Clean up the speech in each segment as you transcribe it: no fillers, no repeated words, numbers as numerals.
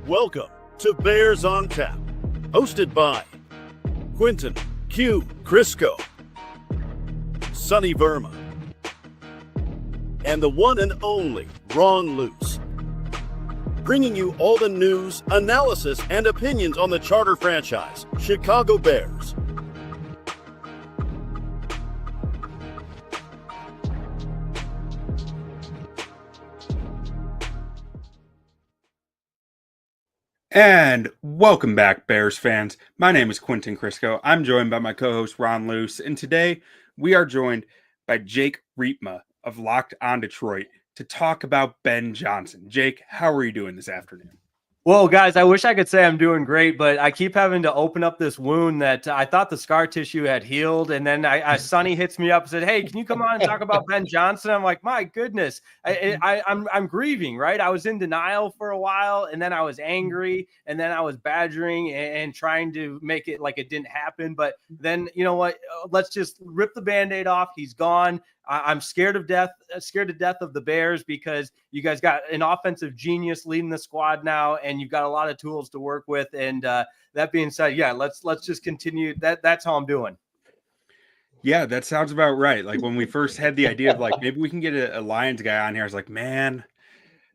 Welcome to Bears on Tap, hosted by Quentin Q. Crisco, Sonny Verma, and the one and only Ron Luce. Bringing you all the news, analysis, and opinions on the charter franchise, Chicago Bears. And welcome back, Bears fans. My name is Quentin Crisco. I'm joined by my co-host, Ron Luce. And today we are joined by Jake Riepma of Locked on Detroit to talk about Ben Johnson. Jake, how are you doing this afternoon? Well, guys, I wish I could say I'm doing great, but I keep having to open up this wound that I thought the scar tissue had healed. And then Sonny hits me up and said, "Hey, can you come on and talk about Ben Johnson?" I'm like, my goodness, I'm grieving, right? I was in denial for a while, and then I was angry, and then I was badgering and trying to make it like it didn't happen. But then, you know what? Let's just rip the Band-Aid off. He's gone. I'm scared to death of the Bears because you guys got an offensive genius leading the squad now, and you've got a lot of tools to work with. And that being said, yeah, let's just continue. That's how I'm doing. Yeah, that sounds about right. Like when we first had the idea of like maybe we can get a Lions guy on here, I was like, man,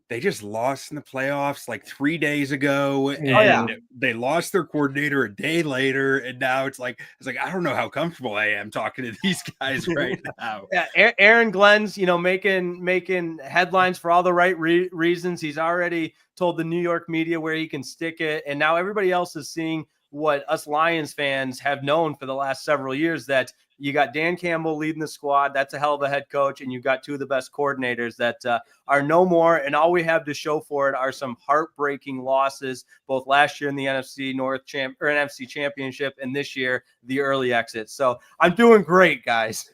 they just lost in the playoffs like 3 days ago, and they lost their coordinator a day later. And now it's like I don't know how comfortable I am talking to these guys right now. Yeah, Aaron Glenn's, making headlines for all the right reasons. He's already told the New York media where he can stick it, and now everybody else is seeing what us Lions fans have known for the last several years, that you got Dan Campbell leading the squad. That's a hell of a head coach. And you've got two of the best coordinators that are no more. And all we have to show for it are some heartbreaking losses, both last year in the NFC NFC Championship, and this year, the early exit. So I'm doing great, guys.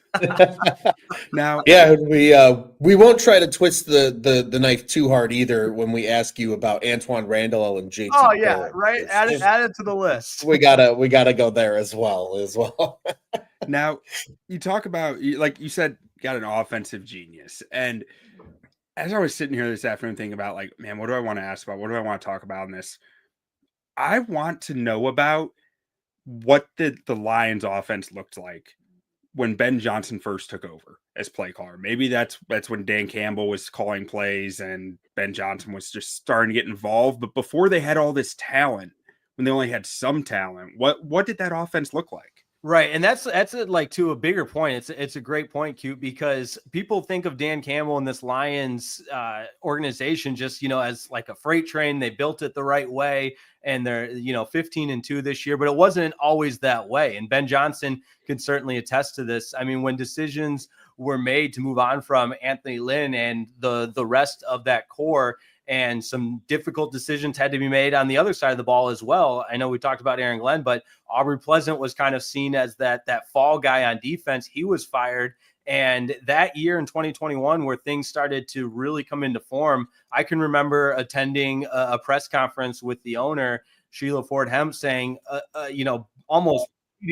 Now, yeah, we won't try to twist the knife too hard either when we ask you about Antoine Randall and JT. Oh yeah, Barrett. Right. Add it to the list. We gotta go there as well. Now, you talk about, like you said, got an offensive genius. And as I was sitting here this afternoon thinking about, like, man, what do I want to ask about? What do I want to talk about in this? I want to know about what the Lions offense looked like when Ben Johnson first took over as play caller. Maybe that's when Dan Campbell was calling plays and Ben Johnson was just starting to get involved. But before they had all this talent, when they only had some talent, what did that offense look like? Right. And that's like to a bigger point. It's a great point, Q, because people think of Dan Campbell and this Lions organization just, as like a freight train. They built it the right way, and they're, 15-2 this year, but it wasn't always that way. And Ben Johnson can certainly attest to this. I mean, when decisions were made to move on from Anthony Lynn and the rest of that core, and some difficult decisions had to be made on the other side of the ball as well. I know we talked about Aaron Glenn, but Aubrey Pleasant was kind of seen as that fall guy on defense. He was fired. And that year in 2021, where things started to really come into form, I can remember attending a press conference with the owner, Sheila Ford Hemp, saying, almost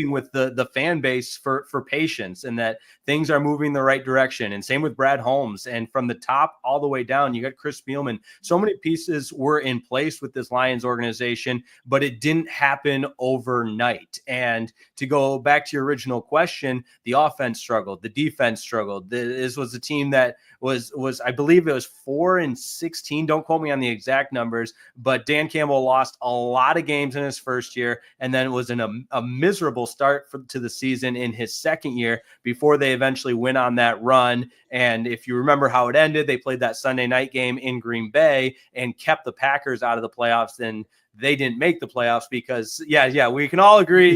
with the fan base for patience, and that things are moving the right direction. And same with Brad Holmes. And from the top all the way down, you got Chris Spielman. So many pieces were in place with this Lions organization, but it didn't happen overnight. And to go back to your original question, the offense struggled, the defense struggled. This was a team that was I believe it was 4-16. Don't quote me on the exact numbers, but Dan Campbell lost a lot of games in his first year, and then it was a miserable start to the season in his second year before they eventually went on that run. And if you remember how it ended, they played that Sunday night game in Green Bay and kept the Packers out of the playoffs. Then they didn't make the playoffs because, we can all agree.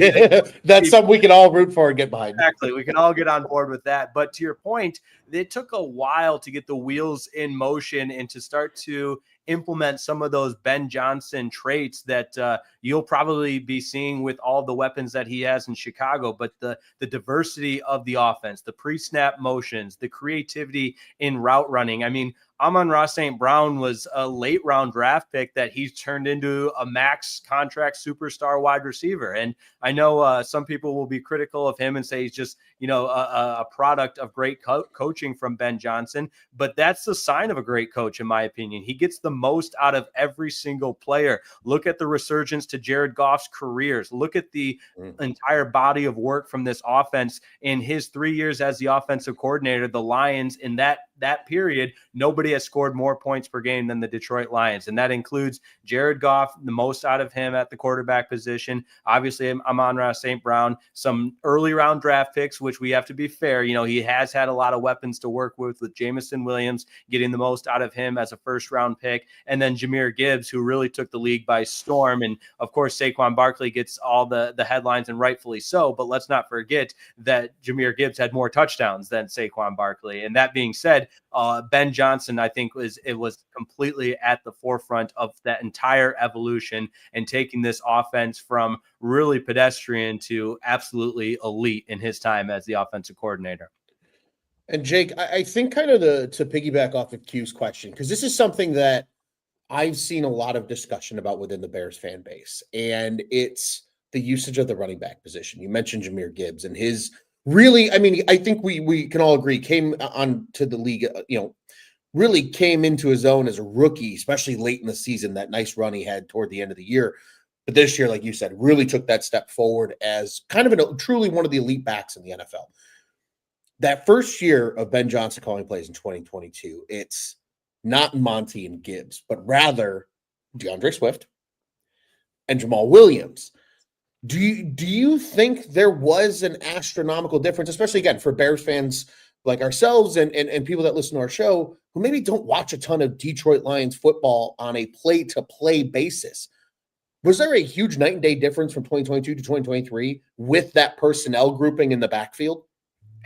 That's something we can all root for and get behind. Exactly. We can all get on board with that. But to your point, it took a while to get the wheels in motion and to start to implement some of those Ben Johnson traits that you'll probably be seeing with all the weapons that he has in Chicago. But the diversity of the offense, the pre-snap motions, the creativity in route running. I mean, Amon-Ra St. Brown was a late round draft pick that he's turned into a max contract superstar wide receiver. And I know some people will be critical of him and say he's just, a product of great coaching from Ben Johnson, but that's the sign of a great coach, in my opinion. He gets the most out of every single player. Look at the resurgence to Jared Goff's careers. Look at the entire body of work from this offense in his 3 years as the offensive coordinator. The Lions, in that period, nobody has scored more points per game than the Detroit Lions. And that includes Jared Goff, the most out of him at the quarterback position. Obviously, Amon-Ra St. Brown, some early round draft picks, which we have to be fair. He has had a lot of weapons to work with Jamison Williams, getting the most out of him as a first round pick. And then Jahmyr Gibbs, who really took the league by storm. And of course, Saquon Barkley gets all the headlines, and rightfully so. But let's not forget that Jahmyr Gibbs had more touchdowns than Saquon Barkley. And that being said, Ben Johnson, I think, was completely at the forefront of that entire evolution and taking this offense from really pedestrian to absolutely elite in his time as the offensive coordinator. And Jake, I think kind of to piggyback off of Q's question, because this is something that I've seen a lot of discussion about within the Bears fan base, and it's the usage of the running back position. You mentioned Jahmyr Gibbs and his really, I think we can all agree, came on to the league, really came into his own as a rookie, especially late in the season, that nice run he had toward the end of the year. But this year, like you said, really took that step forward as kind of truly one of the elite backs in the NFL. That first year of Ben Johnson calling plays in 2022, it's not Monty and Gibbs, but rather DeAndre Swift and Jamal Williams. Do you think there was an astronomical difference, especially, again, for Bears fans like ourselves and people that listen to our show who maybe don't watch a ton of Detroit Lions football on a play-to-play basis? Was there a huge night and day difference from 2022 to 2023 with that personnel grouping in the backfield?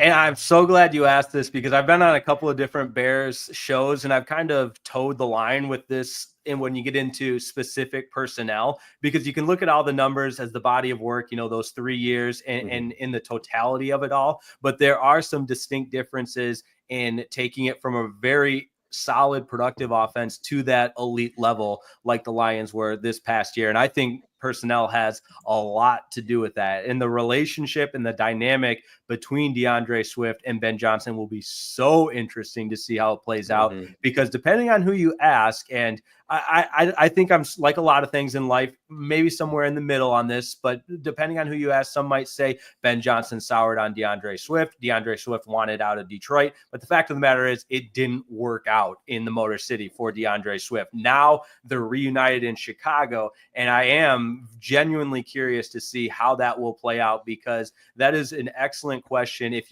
And I'm so glad you asked this, because I've been on a couple of different Bears shows and I've kind of towed the line with this. And when you get into specific personnel, because you can look at all the numbers as the body of work, those 3 years and in the totality of it all. But there are some distinct differences in taking it from a very solid, productive offense to that elite level like the Lions were this past year. And I think personnel has a lot to do with that. And the relationship and the dynamic between DeAndre Swift and Ben Johnson will be so interesting to see how it plays out, because depending on who you ask, and I think I'm like a lot of things in life, maybe somewhere in the middle on this, but depending on who you ask, some might say Ben Johnson soured on DeAndre Swift. DeAndre Swift wanted out of Detroit. But the fact of the matter is it didn't work out in the Motor City for DeAndre Swift. Now they're reunited in Chicago, and I am genuinely curious to see how that will play out, because that is an excellent question. If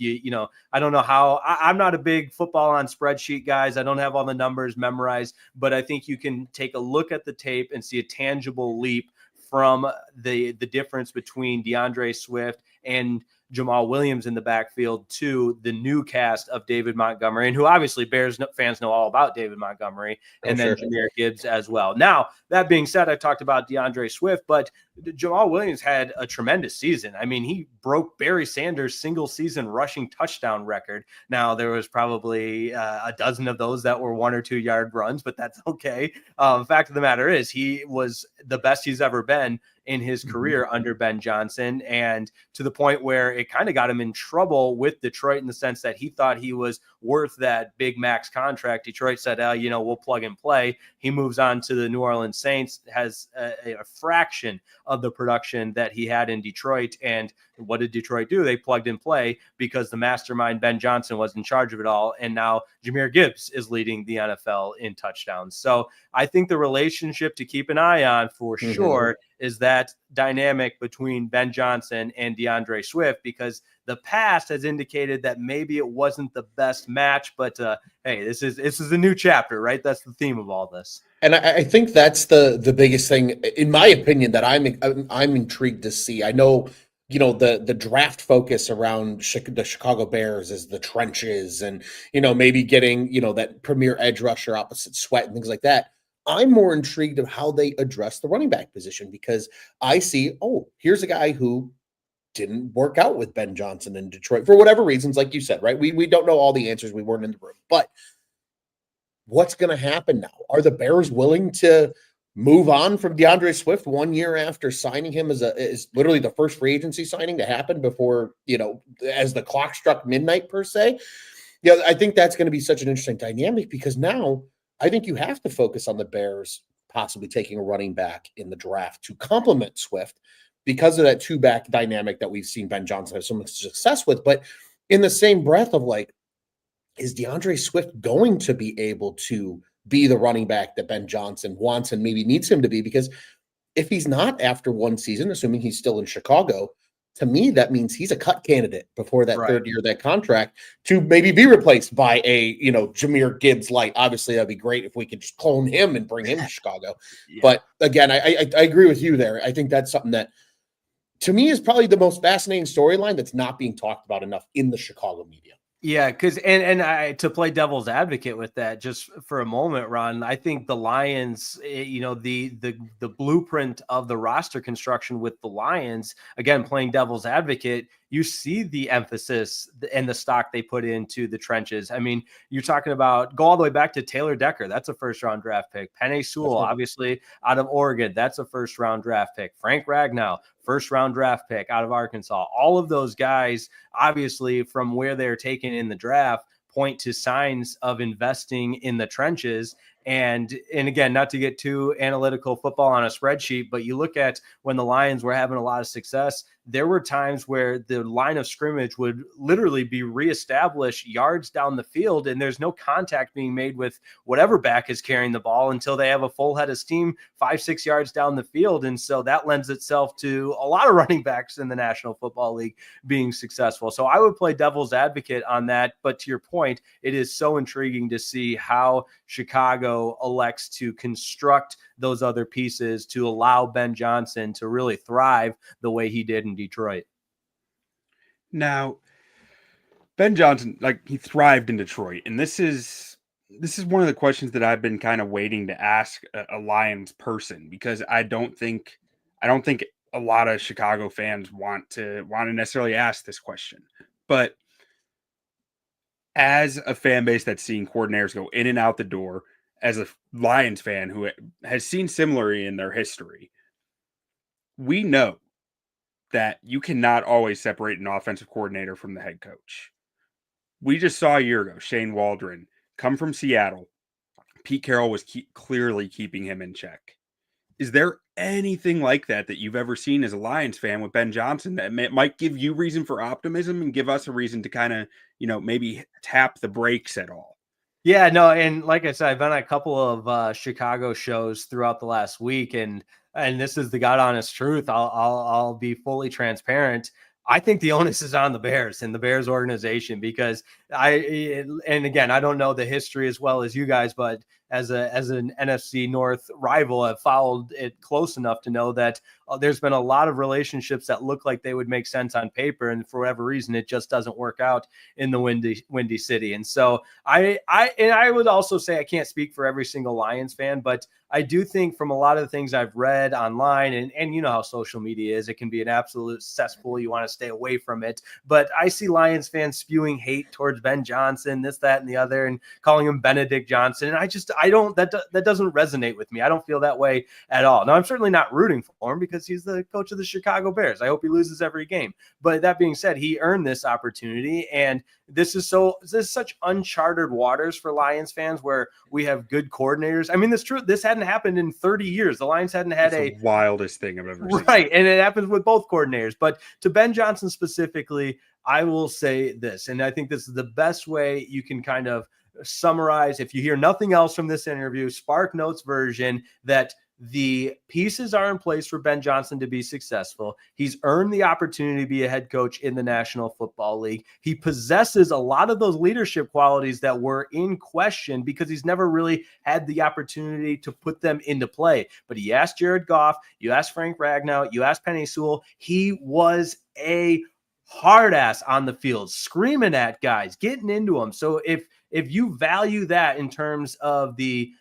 I don't know how, I'm not a big football on spreadsheet guys. I don't have all the numbers memorized, but I think you can take a look at the tape and see a tangible leap from the difference between DeAndre Swift and Jamal Williams in the backfield to the new cast of David Montgomery, and who obviously Bears fans know all about David Montgomery, and then Jahmyr Gibbs as well. Now, that being said, I talked about DeAndre Swift, but Jamal Williams had a tremendous season. He broke Barry Sanders' single season rushing touchdown record. Now, there was probably a dozen of those that were 1 or 2 yard runs, but that's okay. Fact of the matter is he was the best he's ever been in his career under Ben Johnson, and to the point where it kind of got him in trouble with Detroit in the sense that he thought he was worth that big max contract. Detroit said, we'll plug and play. He moves on to the New Orleans Saints, has a fraction of the production that he had in Detroit. And what did Detroit do? They plugged and play, because the mastermind Ben Johnson was in charge of it all. And now Jahmyr Gibbs is leading the NFL in touchdowns. So I think the relationship to keep an eye on for sure is that dynamic between Ben Johnson and DeAndre Swift, because the past has indicated that maybe it wasn't the best match, but hey, this is a new chapter, right? That's the theme of all this. And I think that's the biggest thing, in my opinion, that I'm intrigued to see. I know, the draft focus around the Chicago Bears is the trenches and, maybe getting, that premier edge rusher opposite Sweat and things like that. I'm more intrigued of how they address the running back position, because I see, here's a guy who didn't work out with Ben Johnson in Detroit for whatever reasons, like you said, right? We don't know all the answers. We weren't in the room, but what's going to happen now? Are the Bears willing to move on from DeAndre Swift 1 year after signing him as literally the first free agency signing to happen before, as the clock struck midnight per se? Yeah, I think that's going to be such an interesting dynamic because now I think you have to focus on the Bears possibly taking a running back in the draft to complement Swift because of that two-back dynamic that we've seen Ben Johnson have so much success with. But in the same breath of like, is DeAndre Swift going to be able to be the running back that Ben Johnson wants and maybe needs him to be? Because if he's not after one season, assuming he's still in Chicago, to me, that means he's a cut candidate before that third year of that contract to maybe be replaced by a, Jahmyr Gibbs light. Obviously, that'd be great if we could just clone him and bring him to Chicago. Yeah. But again, I agree with you there. I think that's something that, to me, is probably the most fascinating storyline that's not being talked about enough in the Chicago media. Yeah, because and I to play devil's advocate with that just for a moment, Ron, I think the Lions, the blueprint of the roster construction with the Lions, again, playing devil's advocate, you see the emphasis and the stock they put into the trenches. I mean, you're talking about go all the way back to Taylor Decker. That's a first-round draft pick. Penei Sewell, obviously out of Oregon. That's a first-round draft pick. Frank Ragnow, first-round draft pick out of Arkansas. All of those guys, obviously, from where they're taken in the draft, point to signs of investing in the trenches. And again, not to get too analytical football on a spreadsheet, but you look at when the Lions were having a lot of success, there were times where the line of scrimmage would literally be reestablished yards down the field, and there's no contact being made with whatever back is carrying the ball until they have a full head of steam 5-6 yards down the field. And so that lends itself to a lot of running backs in the National Football League being successful. So I would play devil's advocate on that. But to your point, it is so intriguing to see how Chicago elects to construct those other pieces to allow Ben Johnson to really thrive the way he did in Detroit. Now, Ben Johnson, he thrived in Detroit, and this is one of the questions that I've been kind of waiting to ask a Lions person, because I don't think a lot of Chicago fans want to necessarily ask this question. But as a fan base that's seen coordinators go in and out the door, as a Lions fan who has seen similarly in their history, we know that you cannot always separate an offensive coordinator from the head coach. We just saw a year ago, Shane Waldron come from Seattle. Pete Carroll was clearly keeping him in check. Is there anything like that you've ever seen as a Lions fan with Ben Johnson that might give you reason for optimism and give us a reason to kind of, maybe tap the brakes at all? Yeah, no, and like I said, I've been on a couple of Chicago shows throughout the last week, and this is the God honest truth. I'll be fully transparent. I think the onus is on the Bears and the Bears organization, because and again, I don't know the history as well as you guys, but as an NFC North rival, I've followed it close enough to know that there's been a lot of relationships that look like they would make sense on paper, and for whatever reason, it just doesn't work out in the windy city. And so I would also say I can't speak for every single Lions fan, but I do think from a lot of the things I've read online, and you know how social media is, it can be an absolute cesspool. You want to stay away from it. But I see Lions fans spewing hate towards Ben Johnson, this, that, and the other, and calling him Benedict Johnson. And that doesn't resonate with me. I don't feel that way at all. Now, I'm certainly not rooting for him because he's the coach of the Chicago Bears. I hope he loses every game. But that being said, he earned this opportunity, and this is such uncharted waters for Lions fans where we have good coordinators. I mean, this hadn't happened in 30 years. The Lions hadn't had the wildest thing I've ever seen. Right, and it happens with both coordinators. But to Ben Johnson specifically, I will say this, and I think this is the best way you can kind of summarize, if you hear nothing else from this interview, Spark Notes version, that the pieces are in place for Ben Johnson to be successful. He's earned the opportunity to be a head coach in the National Football League. He possesses a lot of those leadership qualities that were in question because he's never really had the opportunity to put them into play. But he asked Jared Goff, you asked Frank Ragnow, you asked Penei Sewell. He was a hard ass on the field, screaming at guys, getting into them. So if you value that in terms of the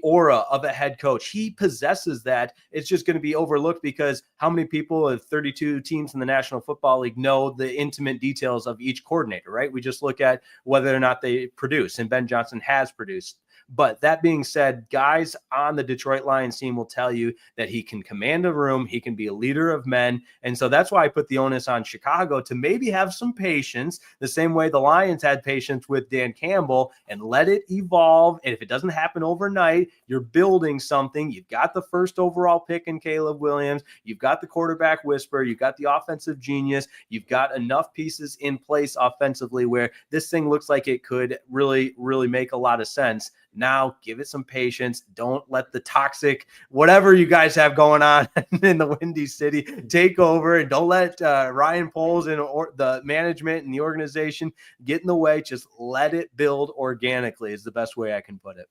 aura of a head coach, he possesses that. It's just going to be overlooked because how many people of 32 teams in the National Football League know the intimate details of each coordinator, right? We just look at whether or not they produce, and Ben Johnson has produced. But that being said, guys on the Detroit Lions team will tell you that he can command a room, he can be a leader of men. And so that's why I put the onus on Chicago to maybe have some patience, the same way the Lions had patience with Dan Campbell, and let it evolve. And if it doesn't happen overnight, you're building something. You've got the first overall pick in Caleb Williams. You've got the quarterback whisperer. You've got the offensive genius. You've got enough pieces in place offensively where this thing looks like it could really, really make a lot of sense. Now give it some patience. Don't let the toxic, whatever you guys have going on in the Windy City, take over, and don't let Ryan Poles and the management and the organization get in the way. Just let it build organically is the best way I can put it.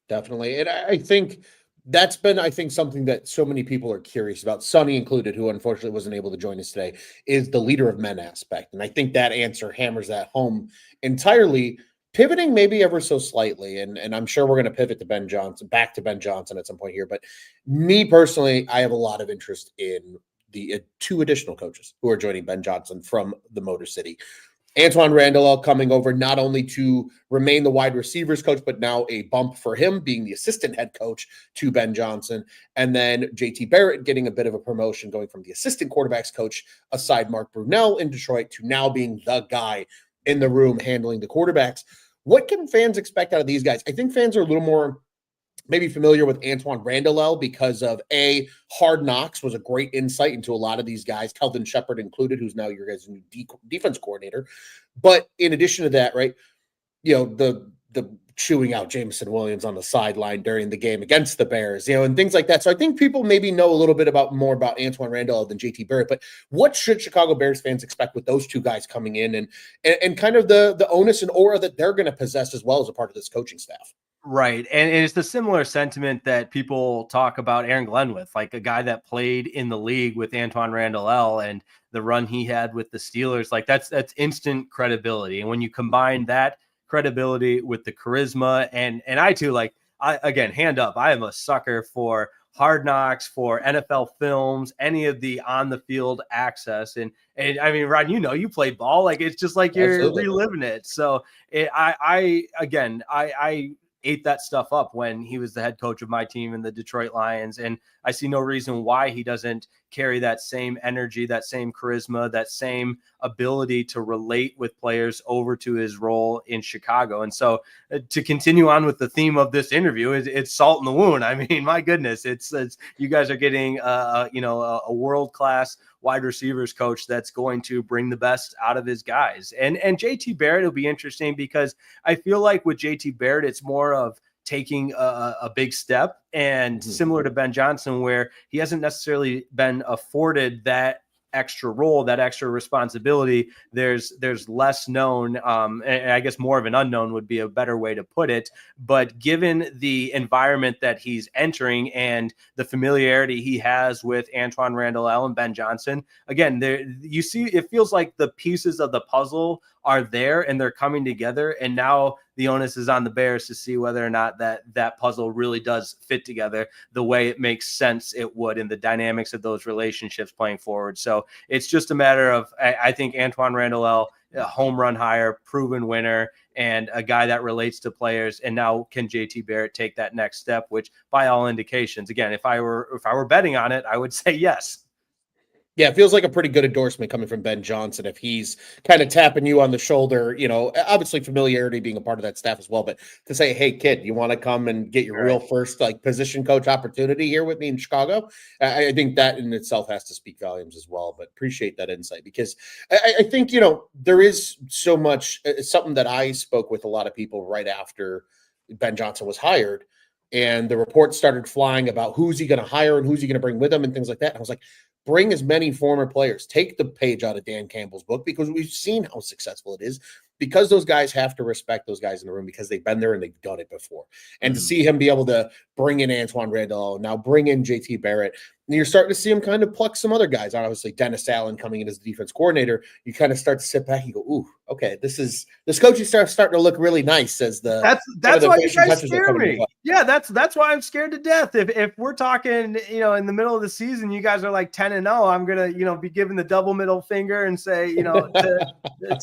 Definitely. And I think that's been, I think, something that so many people are curious about, Sonny included, who unfortunately wasn't able to join us today, is the leader of men aspect. And I think that answer hammers that home entirely, pivoting maybe ever so slightly. And I'm sure we're going to pivot to Ben Johnson, back to Ben Johnson at some point here. But me personally, I have a lot of interest in the two additional coaches who are joining Ben Johnson from the Motor City. Antoine Randall coming over not only to remain the wide receivers coach, but now a bump for him being the assistant head coach to Ben Johnson. And then JT Barrett getting a bit of a promotion, going from the assistant quarterbacks coach aside Mark Brunell in Detroit to now being the guy in the room handling the quarterbacks. What can fans expect out of these guys? I think fans are a little more maybe familiar with Antoine Randall because of Hard Knocks was a great insight into a lot of these guys, Kelvin Shepard included, who's now your guys' new defense coordinator. But in addition to that, right, you know, the chewing out Jameson Williams on the sideline during the game against the Bears, you know, and things like that. So I think people maybe know a little bit more about Antoine Randall than JT Barrett. But what should Chicago Bears fans expect with those two guys coming in and kind of the onus and aura that they're going to possess as well as a part of this coaching staff? Right. And it's the similar sentiment that people talk about Aaron Glenn with, like a guy that played in the league with Antoine Randall and the run he had with the Steelers. Like that's instant credibility. And when you combine that credibility with the charisma and I too, like again, hand up, I am a sucker for Hard Knocks, for NFL films, any of the on the field access. And I mean, Ron, you know, you played ball, like it's just like you're Absolutely reliving it. So I ate that stuff up when he was the head coach of my team in the Detroit Lions. And I see no reason why he doesn't carry that same energy, that same charisma, that same ability to relate with players over to his role in Chicago. And so to continue on with the theme of this interview, it's salt in the wound. I mean, my goodness, it's you guys are getting a world-class wide receivers coach that's going to bring the best out of his guys. And JT Barrett will be interesting because I feel like with JT Barrett, it's more of taking a big step, and similar to Ben Johnson, where he hasn't necessarily been afforded that extra role, that extra responsibility. There's less known, and I guess more of an unknown would be a better way to put it. But given the environment that he's entering and the familiarity he has with Antoine Randall and Ben Johnson, again, there you see, it feels like the pieces of the puzzle are there and they're coming together. And now the onus is on the Bears to see whether or not that puzzle really does fit together the way it makes sense it would in the dynamics of those relationships playing forward. So it's just a matter of, I think Antoine Randall, a home run hire, proven winner, and a guy that relates to players. And now can JT Barrett take that next step, which by all indications, again, if I were betting on it, I would say yes. Yeah, it feels like a pretty good endorsement coming from Ben Johnson if he's kind of tapping you on the shoulder, you know, obviously familiarity being a part of that staff as well, but to say, hey, kid, you want to come and get your real first like position coach opportunity here with me in Chicago? I think that in itself has to speak volumes as well, but appreciate that insight because I think, you know, there is so much, something that I spoke with a lot of people right after Ben Johnson was hired, and the reports started flying about who's he going to hire and who's he going to bring with him and things like that. And I was like, bring as many former players. Take the page out of Dan Campbell's book because we've seen how successful it is, because those guys have to respect those guys in the room because they've been there and they've done it before. And to see him be able to bring in Antoine Randall, now bring in JT Barrett, And you're starting to see him kind of pluck some other guys. Obviously, Dennis Allen coming in as the defense coordinator. You kind of start to sit back and go, "Ooh, okay, this coaching staff starting to look really nice." As that's why you guys touches are scare coming into me. play. Yeah, that's why I'm scared to death. If we're talking, in the middle of the season, you guys are like 10-0. I'm gonna, be giving the double middle finger and say, to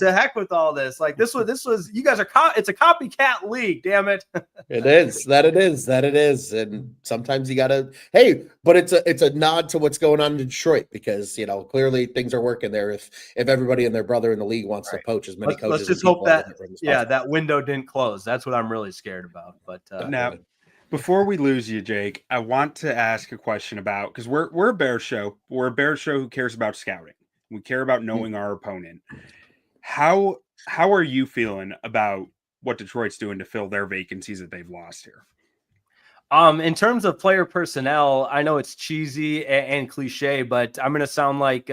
heck with all this. Like this was you guys are it's a copycat league. Damn it. It is. And sometimes you gotta, hey, but it's a nod to what's going on in Detroit because clearly things are working there. If everybody and their brother in the league wants to poach as many coaches, let's just and hope that people as that window didn't close. That's what I'm really scared about. But now, before we lose you, Jake, I want to ask a question about, because we're a Bears show. We're a Bears show who cares about scouting. We care about knowing our opponent. How are you feeling about what Detroit's doing to fill their vacancies that they've lost here? In terms of player personnel, I know it's cheesy and cliche, but I'm going to sound like,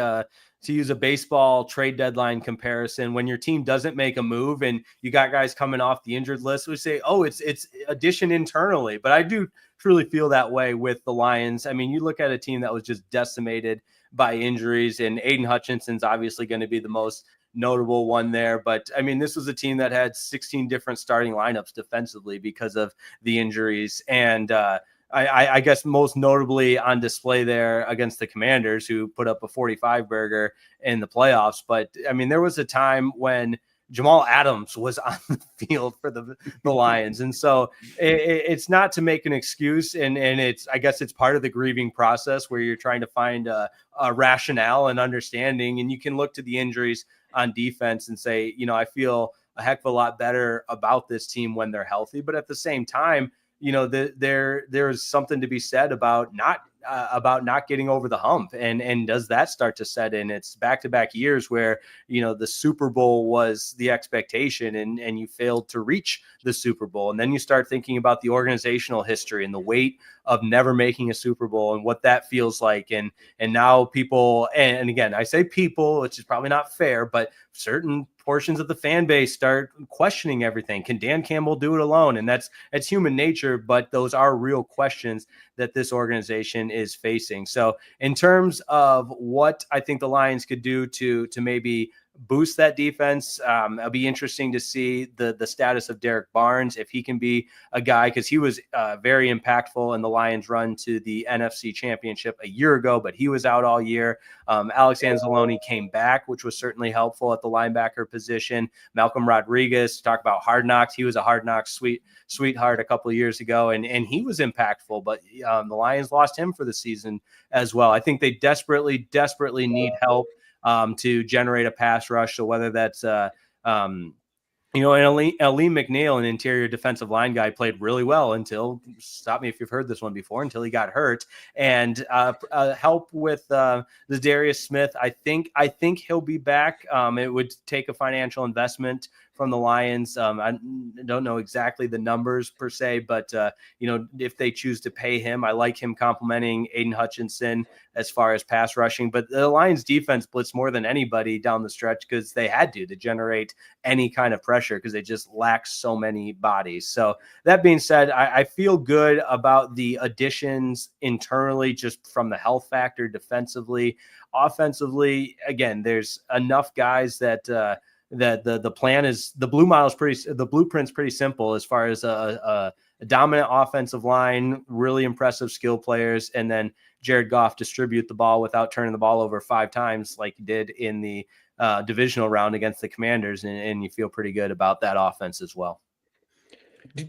to use a baseball trade deadline comparison, when your team doesn't make a move and you got guys coming off the injured list, we say, oh, it's addition internally. But I do truly feel that way with the Lions. I mean, you look at a team that was just decimated by injuries, and Aiden Hutchinson's obviously going to be the most notable one there. But I mean, this was a team that had 16 different starting lineups defensively because of the injuries. And I guess most notably on display there against the Commanders, who put up a 45 burger in the playoffs. But I mean, there was a time when Jamal Adams was on the field for the Lions. And so it's not to make an excuse. And I guess it's part of the grieving process where you're trying to find a rationale and understanding. And you can look to the injuries on defense and say, I feel a heck of a lot better about this team when they're healthy. But at the same time, there's something to be said about not getting over the hump. And does that start to set in? It's back-to-back years where, the Super Bowl was the expectation and you failed to reach the Super Bowl. And then you start thinking about the organizational history and the weight of never making a Super Bowl and what that feels like. And now people, and again, I say people, which is probably not fair, but certain portions of the fan base start questioning everything. Can Dan Campbell do it alone? And that's human nature, but those are real questions that this organization is facing. So in terms of what I think the Lions could do to maybe boost that defense, it'll be interesting to see the status of Derek Barnes, if he can be a guy, because he was very impactful in the Lions run to the NFC Championship a year ago, but he was out all year. Alex Anzalone came back, which was certainly helpful at the linebacker position. Malcolm Rodriguez, talk about Hard Knocks. He was a Hard Knocks sweetheart a couple of years ago, and he was impactful, but the Lions lost him for the season as well. I think they desperately need help to generate a pass rush. So whether that's, and Ali McNeil, an interior defensive line guy, played really well until, stop me if you've heard this one before, until he got hurt. And help with the Darius Smith. I think he'll be back. It would take a financial investment from the Lions. I don't know exactly the numbers per se, but if they choose to pay him, I like him complimenting Aiden Hutchinson as far as pass rushing. But the Lions defense blitzed more than anybody down the stretch because they had to generate any kind of pressure because they just lack so many bodies. So that being said, I feel good about the additions internally, just from the health factor defensively. Offensively, again, there's enough guys that the plan is, the blueprint's pretty simple as far as a dominant offensive line, really impressive skill players, and then Jared Goff distribute the ball without turning the ball over 5 times like he did in the divisional round against the Commanders, and you feel pretty good about that offense as well.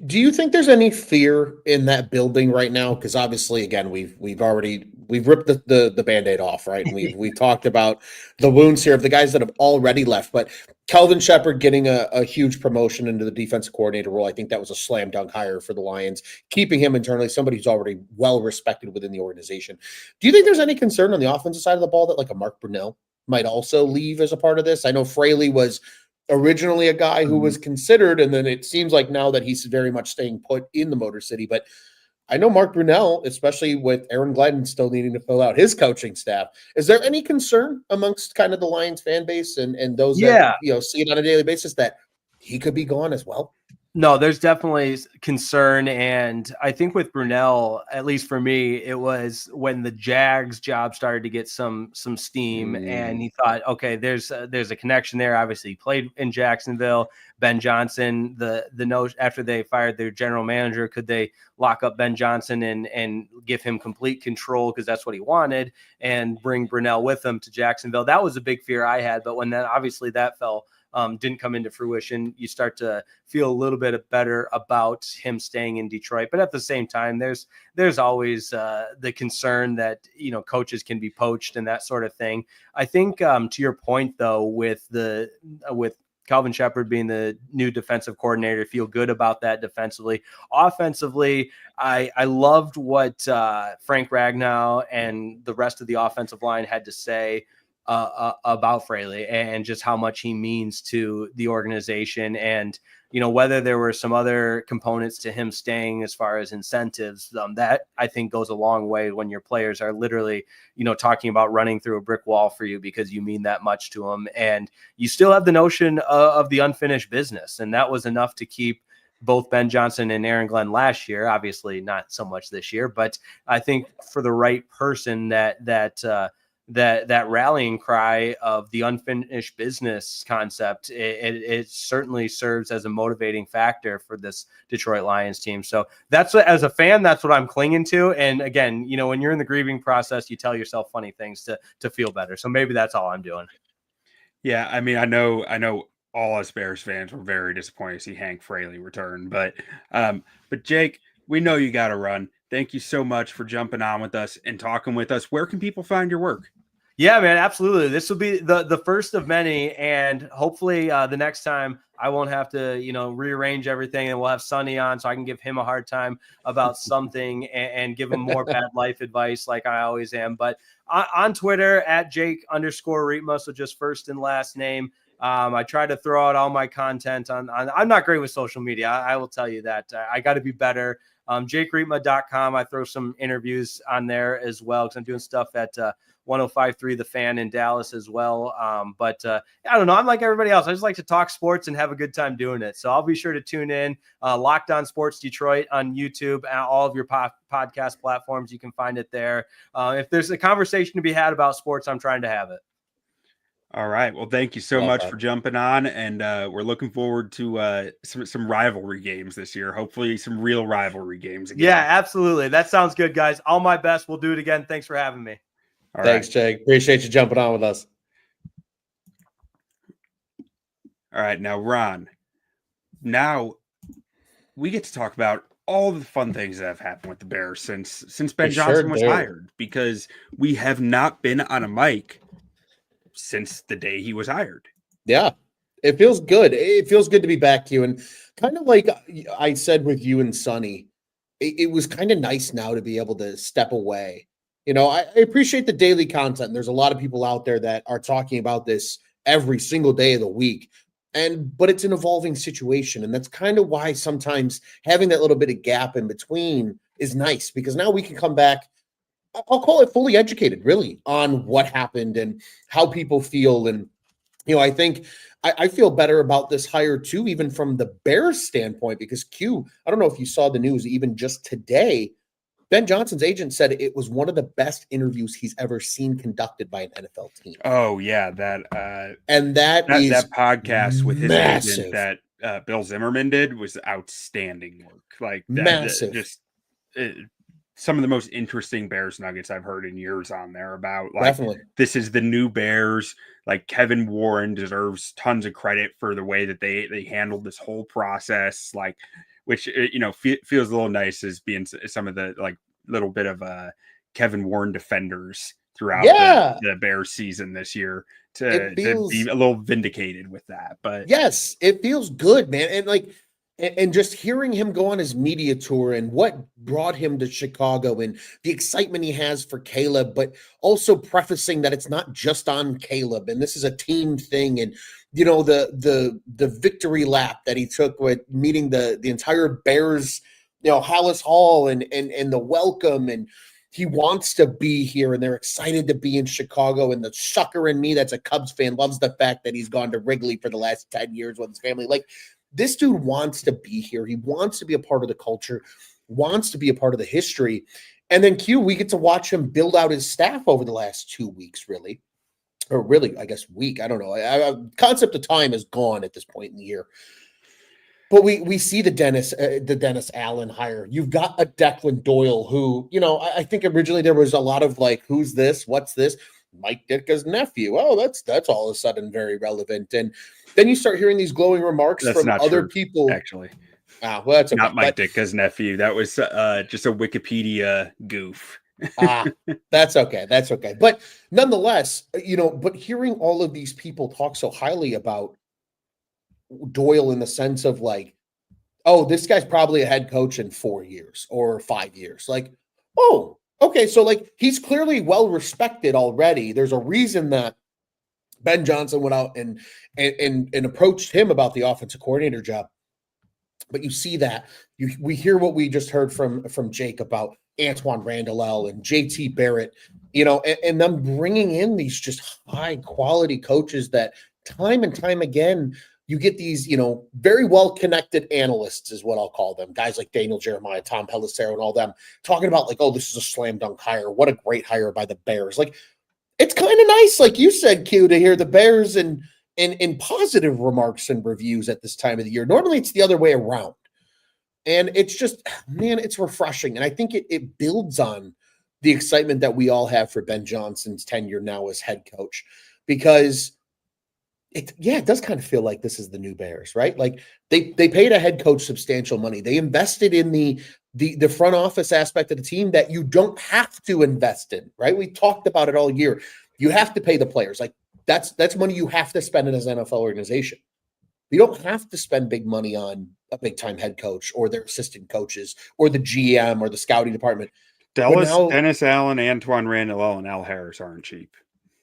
Do you think there's any fear in that building right now? Because obviously, again, we've ripped the Band-Aid off, right? And we've talked about the wounds here of the guys that have already left. But Kelvin Shepard getting a huge promotion into the defensive coordinator role, I think that was a slam dunk hire for the Lions. Keeping him internally, somebody who's already well respected within the organization. Do you think there's any concern on the offensive side of the ball that like a Mark Brunell might also leave as a part of this? I know Fraley was originally a guy who was considered, and then it seems like now that he's very much staying put in the Motor City. But I know Mark Brunell, especially with Aaron Glenn still needing to fill out his coaching staff. Is there any concern amongst kind of the Lions fan base and those that see it on a daily basis that he could be gone as well? No, there's definitely concern. And I think with Brunell, at least for me, it was when the Jags job started to get some steam and he thought, okay, there's a connection there. Obviously he played in Jacksonville. Ben Johnson, the note after they fired their general manager, could they lock up Ben Johnson and give him complete control, because that's what he wanted, and bring Brunell with him to Jacksonville? That was a big fear I had. But when that fell, didn't come into fruition, you start to feel a little bit better about him staying in Detroit. But at the same time, there's always the concern that, coaches can be poached and that sort of thing. I think to your point though, with Calvin Shepard being the new defensive coordinator, feel good about that defensively. Offensively, I loved what Frank Ragnow and the rest of the offensive line had to say about Fraley and just how much he means to the organization. And, whether there were some other components to him staying as far as incentives, that I think goes a long way when your players are literally, talking about running through a brick wall for you because you mean that much to them. And you still have the notion of the unfinished business. And that was enough to keep both Ben Johnson and Aaron Glenn last year, obviously not so much this year, but I think for the right person that rallying cry of the unfinished business concept, it certainly serves as a motivating factor for this Detroit Lions team. So that's what, as a fan, that's what I'm clinging to. And again, when you're in the grieving process, you tell yourself funny things to feel better. So maybe that's all I'm doing. Yeah. I mean, I know all us Bears fans were very disappointed to see Hank Fraley return, but Jake, we know you got to run. Thank you so much for jumping on with us and talking with us. Where can people find your work? Yeah, man, absolutely. This will be the first of many, and hopefully the next time I won't have to, rearrange everything, and we'll have Sonny on so I can give him a hard time about something and give him more bad life advice like I always am. But on Twitter at Jake_Riepma, so just first and last name. I try to throw out all my content on I'm not great with social media. I will tell you that. I got to be better. JakeRiepma.com. I throw some interviews on there as well because I'm doing stuff at 105.3 The Fan in Dallas as well. But I don't know. I'm like everybody else. I just like to talk sports and have a good time doing it. So I'll be sure to tune in. Locked On Sports Detroit on YouTube and all of your podcast platforms. You can find it there. If there's a conversation to be had about sports, I'm trying to have it. All right. Well, thank you so much for jumping on, and we're looking forward to some rivalry games this year. Hopefully, some real rivalry games again. Yeah, absolutely. That sounds good, guys. All my best. We'll do it again. Thanks for having me. Thanks, Jake. Appreciate you jumping on with us. All right. Now, Ron, we get to talk about all the fun things that have happened with the Bears since Ben Johnson was hired, because we have not been on a mic since the day he was hired. Yeah, it feels good. It feels good to be back to you. And kind of like I said with you and Sonny, it was kind of nice now to be able to step away. I appreciate the daily content. There's a lot of people out there that are talking about this every single day of the week. But it's an evolving situation. And that's kind of why sometimes having that little bit of gap in between is nice, because now we can come back, I'll call it fully educated, really, on what happened and how people feel. And, I think I feel better about this hire too, even from the Bears standpoint, because I don't know if you saw the news, even just today, Ben Johnson's agent said it was one of the best interviews he's ever seen conducted by an NFL team. Oh yeah, that podcast with his agent that Bill Zimmerman did was outstanding work. Like massive. Some of the most interesting Bears nuggets I've heard in years on there about, like, definitely, this is the new Bears. Like, Kevin Warren deserves tons of credit for the way that they handled this whole process. Like, which, feels a little nice as being some of the, like, little bit of Kevin Warren defenders throughout the Bears season this year to be a little vindicated with that. But yes, it feels good, man. And just hearing him go on his media tour and what brought him to Chicago and the excitement he has for Caleb, but also prefacing that it's not just on Caleb and this is a team thing. And, the victory lap that he took with meeting the entire Bears, Hallis Hall and the welcome, and he wants to be here and they're excited to be in Chicago. And the sucker in me that's a Cubs fan loves the fact that he's gone to Wrigley for the last 10 years with his family. Like, this dude wants to be here. He wants to be a part of the culture, wants to be a part of the history. And then Q, we get to watch him build out his staff over the last 2 weeks, really. Or really, I guess week. I don't know. Concept of time is gone at this point in the year. But we see the Dennis Allen hire. You've got a Declan Doyle who, I think originally there was a lot of like, who's this? What's this? Mike Ditka's nephew. Oh, that's all of a sudden very relevant. And then you start hearing these glowing remarks from other people. Actually, well, that's okay. Not Mike Ditka's nephew. That was just a Wikipedia goof. That's okay. That's okay. But nonetheless, but hearing all of these people talk so highly about Doyle in the sense of like, oh, this guy's probably a head coach in 4 years or 5 years. Like, oh, okay. So like he's clearly well respected already. There's a reason that Ben Johnson went out and approached him about the offensive coordinator job. But you see that we hear what we just heard from Jake about Antoine Randall and JT Barrett, and them bringing in these just high quality coaches that time and time again, you get these, very well-connected analysts is what I'll call them. Guys like Daniel Jeremiah, Tom Pelissero, and all them talking about like, oh, this is a slam dunk hire. What a great hire by the Bears. Like, it's kind of nice, like you said, Q, to hear the Bears in positive remarks and reviews at this time of the year. Normally it's the other way around. And it's just, man, it's refreshing. And I think it builds on the excitement that we all have for Ben Johnson's tenure now as head coach, because it does kind of feel like this is the new Bears, right? Like they paid a head coach substantial money. They invested in the front office aspect of the team that you don't have to invest in, right? We talked about it all year. You have to pay the players. Like that's money you have to spend as an NFL organization. You don't have to spend big money on a big time head coach or their assistant coaches or the GM or the scouting department. Dennis Allen, Antoine Randall, and Al Harris aren't cheap.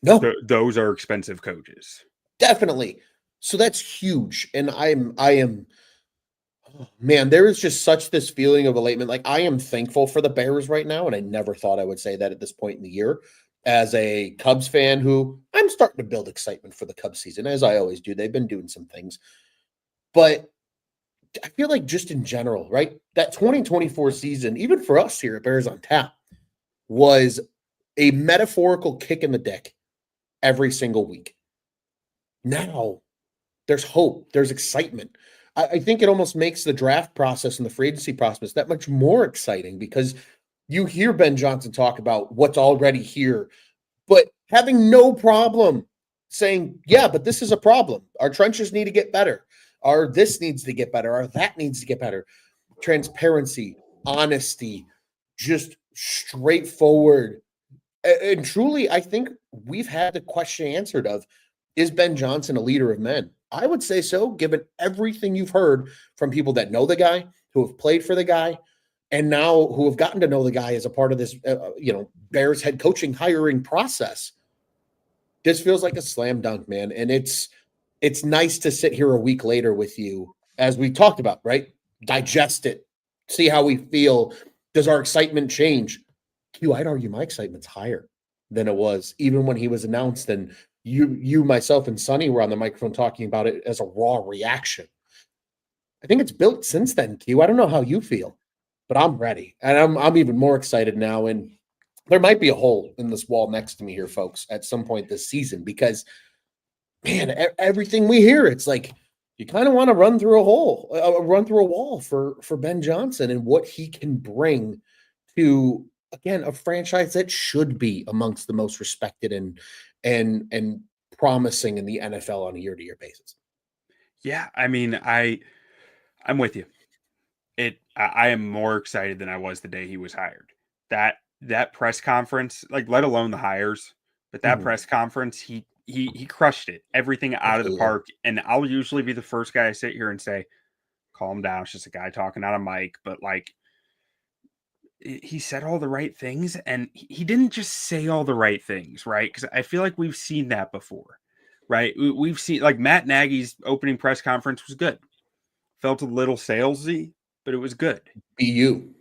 No, those are expensive coaches. Definitely. So that's huge. And I am, man, there is just such this feeling of elatement. Like I am thankful for the Bears right now. And I never thought I would say that at this point in the year as a Cubs fan who I'm starting to build excitement for the Cubs season, as I always do. They've been doing some things, but I feel like just in general, right? That 2024 season, even for us here at Bears on Tap, was a metaphorical kick in the dick every single week. Now there's hope, there's excitement. I think it almost makes the draft process and the free agency process that much more exciting because you hear Ben Johnson talk about what's already here, but having no problem saying, yeah, but this is a problem. Our trenches need to get better. Or this needs to get better. Or that needs to get better. Transparency, honesty, just straightforward. And truly, I think we've had the question answered of, is Ben Johnson a leader of men? I would say so, given everything you've heard from people that know the guy, who have played for the guy, and now who have gotten to know the guy as a part of this, Bears head coaching hiring process. This feels like a slam dunk, man. And it's nice to sit here a week later with you, as we talked about, right? Digest it, see how we feel. Does our excitement change? Q, I'd argue my excitement's higher than it was even when he was announced. And you, myself, and Sonny were on the microphone talking about it as a raw reaction. I think it's built since then, Q. I don't know how you feel, but I'm ready. And I'm even more excited now. And there might be a hole in this wall next to me here, folks, at some point this season, because, man, everything we hear, it's like you kind of want to run through a wall for Ben Johnson and what he can bring to, again, a franchise that should be amongst the most respected and promising in the NFL on a year-to-year basis. Yeah, I mean, I'm with you. I am more excited than I was the day he was hired. That press conference, like let alone the hires, but that press conference, he crushed it. Everything out of the park. And I'll usually be the first guy to sit here and say, calm down. It's just a guy talking on a mic. But like, he said all the right things, and he didn't just say all the right things, right? Because I feel like we've seen that before, right? We've seen like Matt Nagy's opening press conference was good. Felt a little salesy, but it was good. Be you.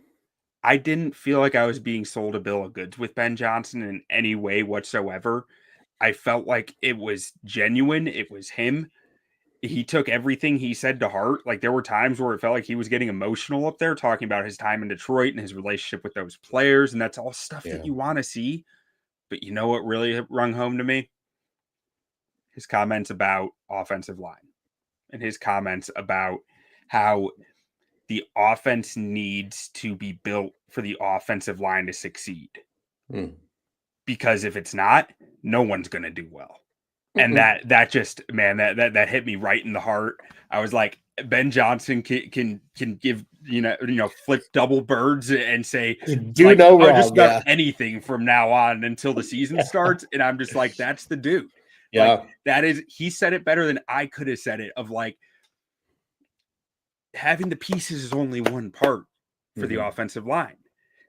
I didn't feel like I was being sold a bill of goods with Ben Johnson in any way whatsoever. I felt like it was genuine. It was him. he took everything he said to heart. Like there were times where it felt like he was getting emotional up there talking about his time in Detroit and his relationship with those players. And that's all stuff that you want to see. But you know what really rung home to me? His comments about offensive line and his comments about how the offense needs to be built for the offensive line to succeed. Because if it's not, no one's going to do well. And that just, man, that hit me right in the heart. I was like, Ben Johnson can give, flip double birds and say, do no wrong, just about anything from now on until the season starts. And I'm just like, that's the dude. Yeah. Like, that is, he said it better than I could have said it, of like, having the pieces is only one part for the offensive line.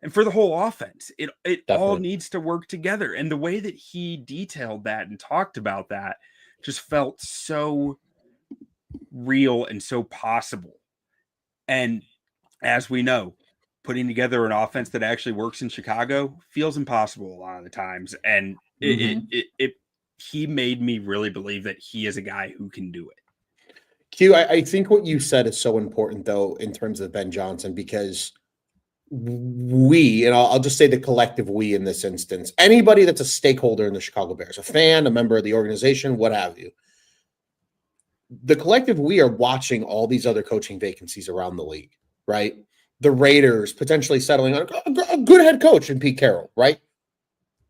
And for the whole offense, it all needs to work together. And the way that he detailed that and talked about that just felt so real and so possible. And as we know, putting together an offense that actually works in Chicago feels impossible a lot of the times. And he made me really believe that he is a guy who can do it. Q, I think what you said is so important, though, in terms of Ben Johnson, because we, and I'll just say the collective we in this instance, anybody that's a stakeholder in the Chicago Bears, a fan, a member of the organization, what have you, the collective we are watching all these other coaching vacancies around the league, right? The Raiders potentially settling on a good head coach in Pete Carroll, right?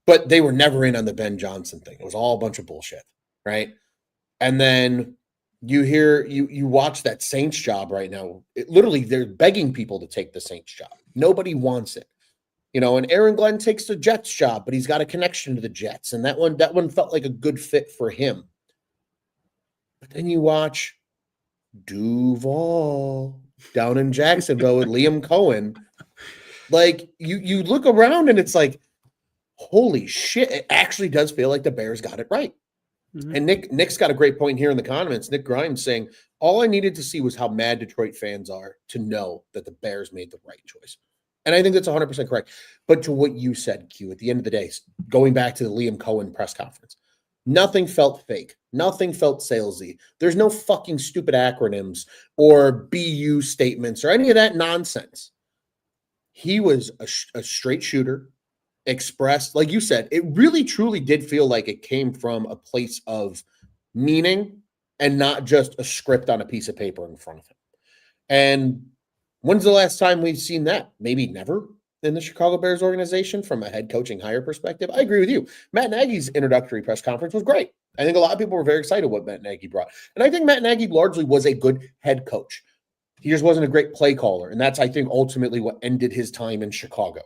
But they were never in on the Ben Johnson thing. It was all a bunch of bullshit, right? And then you watch that Saints job right now. Literally, they're begging people to take the Saints job. Nobody wants it. And Aaron Glenn takes the Jets job, but he's got a connection to the Jets. And that one felt like a good fit for him. But then you watch Duval down in Jacksonville with Liam Cohen. Like you look around and it's like, holy shit, it actually does feel like the Bears got it right. And Nick's got a great point here in the comments. Nick Grimes saying, all I needed to see was how mad Detroit fans are to know that the Bears made the right choice. And I think that's 100% correct. But to what you said, Q, at the end of the day, going back to the Liam Cohen press conference, nothing felt fake. Nothing felt salesy. There's no fucking stupid acronyms or BU statements or any of that nonsense. He was a straight shooter. Expressed, like you said, it really truly did feel like it came from a place of meaning and not just a script on a piece of paper in front of him. And when's the last time we've seen that? Maybe never in the Chicago Bears organization from a head coaching hire perspective. I agree with you. Matt Nagy's introductory press conference was great. I think a lot of people were very excited what Matt Nagy brought. And I think Matt Nagy largely was a good head coach. He just wasn't a great play caller. And that's, I think, ultimately what ended his time in Chicago.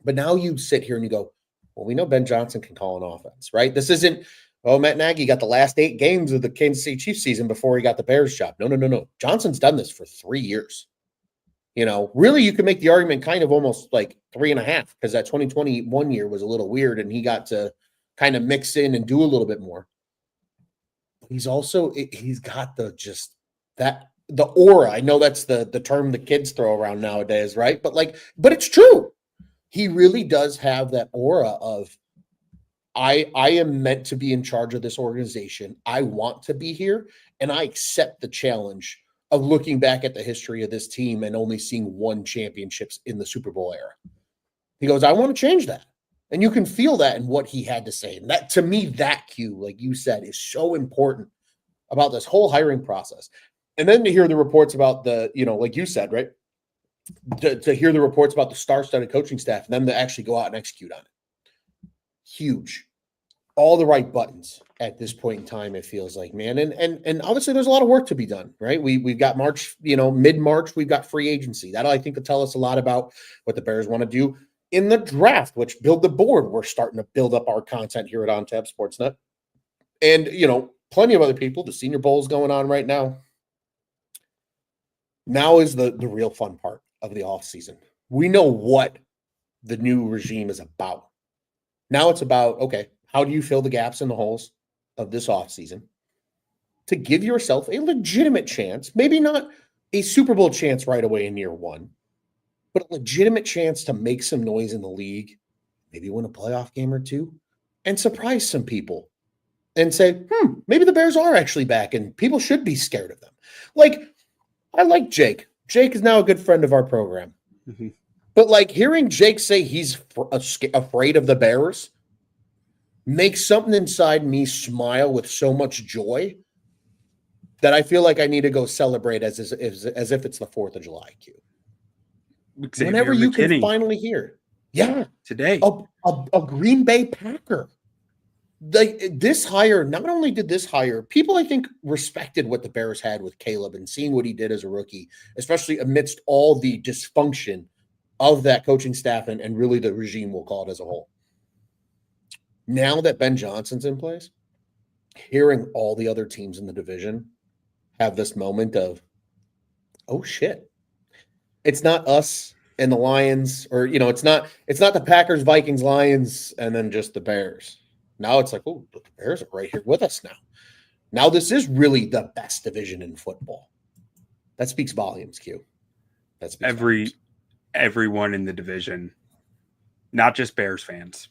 But now you sit here and you go, well, we know Ben Johnson can call an offense, right? This isn't, Matt Nagy got the last 8 games of the Kansas City Chiefs season before he got the Bears job. No. Johnson's done this for 3 years. Really, you could make the argument kind of almost like 3.5, because that 2021 year was a little weird and he got to kind of mix in and do a little bit more. He's got the aura. I know that's the term the kids throw around nowadays, right? But it's true. He really does have that aura of, I am meant to be in charge of this organization. I want to be here, and I accept the challenge of looking back at the history of this team and only seeing 1 championships in the Super Bowl era. He goes, I want to change that. And you can feel that in what he had to say. And that, to me, that cue, like you said, is so important about this whole hiring process. And then to hear the reports about like you said, right? To hear the reports about the star-studded coaching staff and them to actually go out and execute on it. Huge. All the right buttons at this point in time, it feels like, man. And obviously there's a lot of work to be done, right? We've got March, mid-March, we've got free agency. That I think will tell us a lot about what the Bears want to do in the draft, which build the board. We're starting to build up our content here at On Tap Sportsnet. And, plenty of other people. The Senior Bowl is going on right now. Now is the real fun part of the offseason. We know what the new regime is about. Now it's about, okay, how do you fill the gaps and the holes of this offseason to give yourself a legitimate chance, maybe not a Super Bowl chance right away in year 1, but a legitimate chance to make some noise in the league, maybe win a playoff game or 2, and surprise some people and say, maybe the Bears are actually back and people should be scared of them. Like, I like Jake. Jake is now a good friend of our program. Mm-hmm. But like hearing Jake say he's afraid of the Bears makes something inside me smile with so much joy that I feel like I need to go celebrate as if it's the 4th of July, Q. Whenever you can finally hear. Yeah. Today. A Green Bay Packer. This hire, not only did this hire, people I think respected what the Bears had with Caleb and seeing what he did as a rookie, especially amidst all the dysfunction of that coaching staff and really the regime, we'll call it as a whole. Now that Ben Johnson's in place, hearing all the other teams in the division have this moment of, oh shit, it's not us and the Lions, or it's not the Packers, Vikings, Lions, and then just the Bears. Now it's like, oh, the Bears are right here with us now. Now this is really the best division in football. That speaks volumes, Q. That speaks volumes. Everyone in the division, not just Bears fans,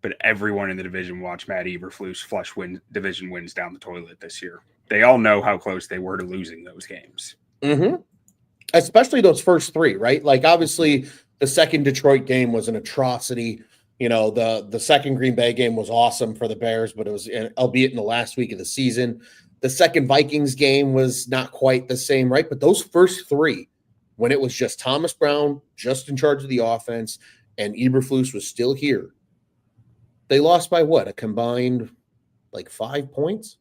but everyone in the division watched Matt Eberflus flush division wins down the toilet this year. They all know how close they were to losing those games. Mm-hmm. Especially those first 3, right? Like, obviously, the second Detroit game was an atrocity. The second Green Bay game was awesome for the Bears, but it was, albeit in the last week of the season. The second Vikings game was not quite the same, right? But those first 3, when it was just Thomas Brown, just in charge of the offense, and Eberflus was still here, they lost by what? A combined, 5 points?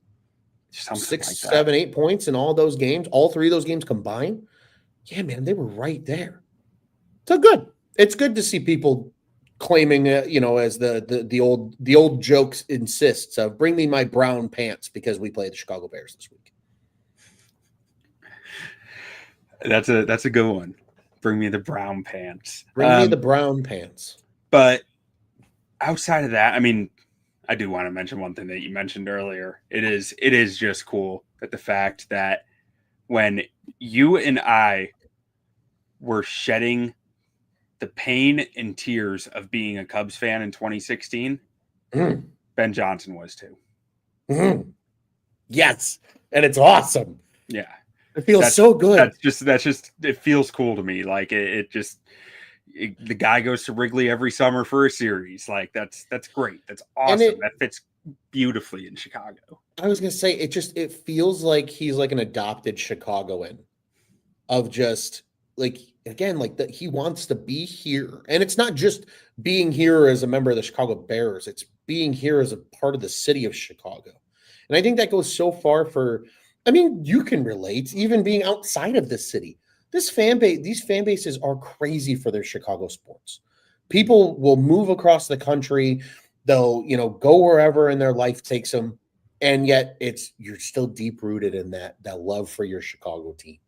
Something 6, like 7, 8 points in all those games, all 3 of those games combined. Yeah, man, they were right there. So good. It's good to see people claiming, as the old jokes insists of, bring me my brown pants because we play the Chicago Bears this week. That's a good one. Bring me the brown pants. Bring me the brown pants. But outside of that, I mean, I do want to mention one thing that you mentioned earlier. It is just cool that the fact that when you and I were shedding the pain and tears of being a Cubs fan in 2016, Ben Johnson was too. Mm-hmm. Yes, and it's awesome. Yeah, it feels so good. That's just it feels cool to me. Like the guy goes to Wrigley every summer for a series. Like that's great. That's awesome. That fits beautifully in Chicago. I was gonna say it feels like he's like an adopted Chicagoan, of just that he wants to be here. And it's not just being here as a member of the Chicago Bears, it's being here as a part of the city of Chicago. And I think that goes so far you can relate, even being outside of the city. These fan bases are crazy for their Chicago sports. People will move across the country. They'll, go wherever in their life takes them. And yet you're still deep rooted in that love for your Chicago teams.